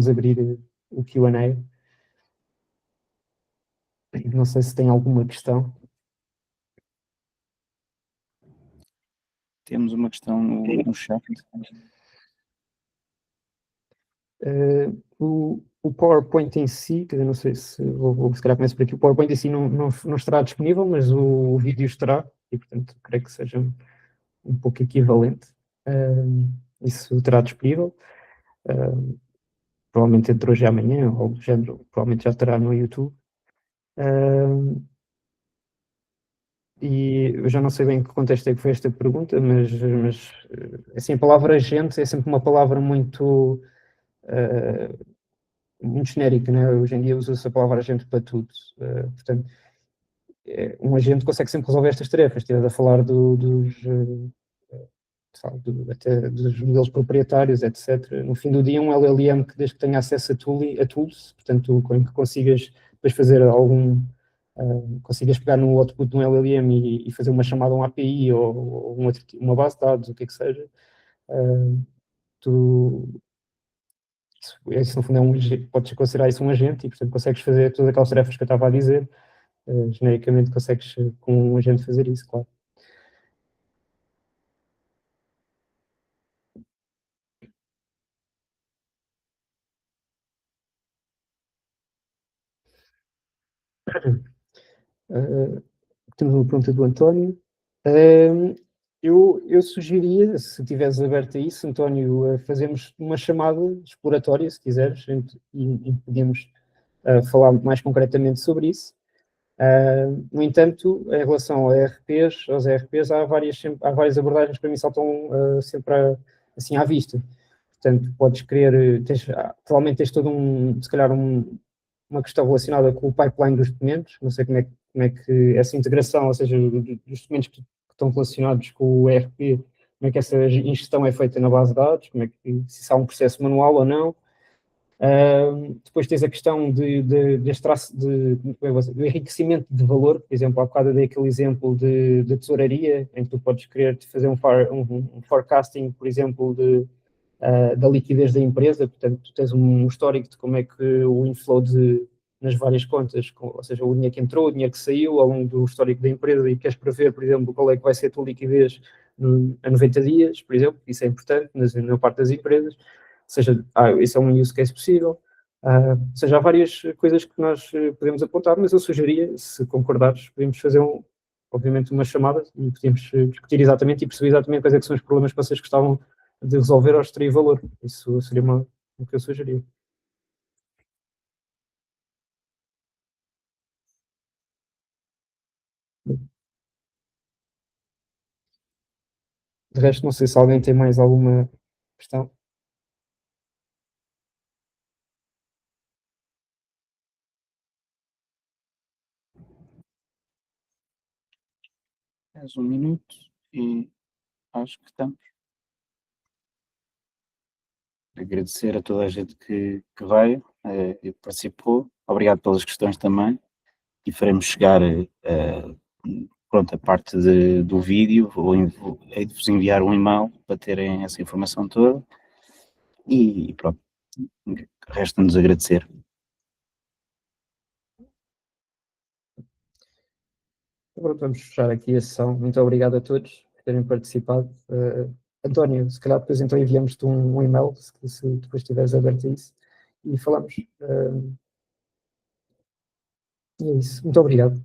abrir o Q&A. Não sei se tem alguma questão. Temos uma questão no chat. O PowerPoint em si, quer dizer, não sei se se calhar começo por aqui, o PowerPoint em si não estará disponível, mas o vídeo estará, e portanto creio que seja um pouco equivalente. Isso estará disponível, provavelmente entre hoje e amanhã, ou do género, provavelmente já estará no YouTube. E eu já não sei bem em que contexto é que foi esta pergunta, mas assim, a palavra agente é sempre uma palavra muito, muito genérica, né? Hoje em dia usa-se a palavra agente para tudo. Portanto, um agente consegue sempre resolver estas tarefas. Estive a falar até dos modelos proprietários, etc. No fim do dia, um LLM que desde que tenha acesso a tools, portanto, com que consigas depois fazer consigas pegar no output de um LLM e fazer uma chamada a um API ou uma base de dados, o que é que seja, tu, isso no fundo podes considerar isso um agente e, portanto, consegues fazer todas aquelas tarefas que eu estava a dizer. Genericamente consegues com um agente fazer isso, claro. Temos uma pergunta do António. Eu sugeria, se estiveres aberto a isso, António, fazermos uma chamada exploratória, se quiseres, e podemos falar mais concretamente sobre isso. No entanto, em relação aos ERPs, há várias abordagens que para mim saltam sempre assim à vista. Portanto, podes querer, provavelmente tens todo se calhar uma questão relacionada com o pipeline dos documentos, não sei como é que essa integração, ou seja, dos documentos que estão relacionados com o ERP, como é que essa ingestão é feita na base de dados, como é que, se há um processo manual ou não. Depois tens a questão do enriquecimento de valor, por exemplo, há bocado dei aquele exemplo de tesouraria, em que tu podes querer fazer um forecasting, por exemplo, da liquidez da empresa, portanto, tu tens um histórico de como é que o inflow nas várias contas, ou seja, o dinheiro que entrou, o dinheiro que saiu ao longo do histórico da empresa e queres prever, por exemplo, qual é que vai ser a tua liquidez a 90 dias, por exemplo, isso é importante na parte das empresas, ou seja, isso é um use case possível. Ou seja, há várias coisas que nós podemos apontar, mas eu sugeria, se concordares, podemos fazer obviamente uma chamada e podemos discutir exatamente e perceber exatamente quais é que são os problemas que vocês gostavam de resolver ou extrair valor. Isso seria o que eu sugeria. De resto, não sei se alguém tem mais alguma questão. Mais um minuto e acho que estamos. Agradecer a toda a gente que veio e participou. Obrigado pelas questões também. E faremos chegar pronto, a parte do vídeo. Hei de vos enviar um e-mail para terem essa informação toda. E pronto, resta-nos agradecer. Agora vamos fechar aqui a sessão. Muito obrigado a todos por terem participado. António, se calhar depois então enviamos-te um e-mail, se depois estiveres aberto a isso, e falamos. E é isso. Muito obrigado.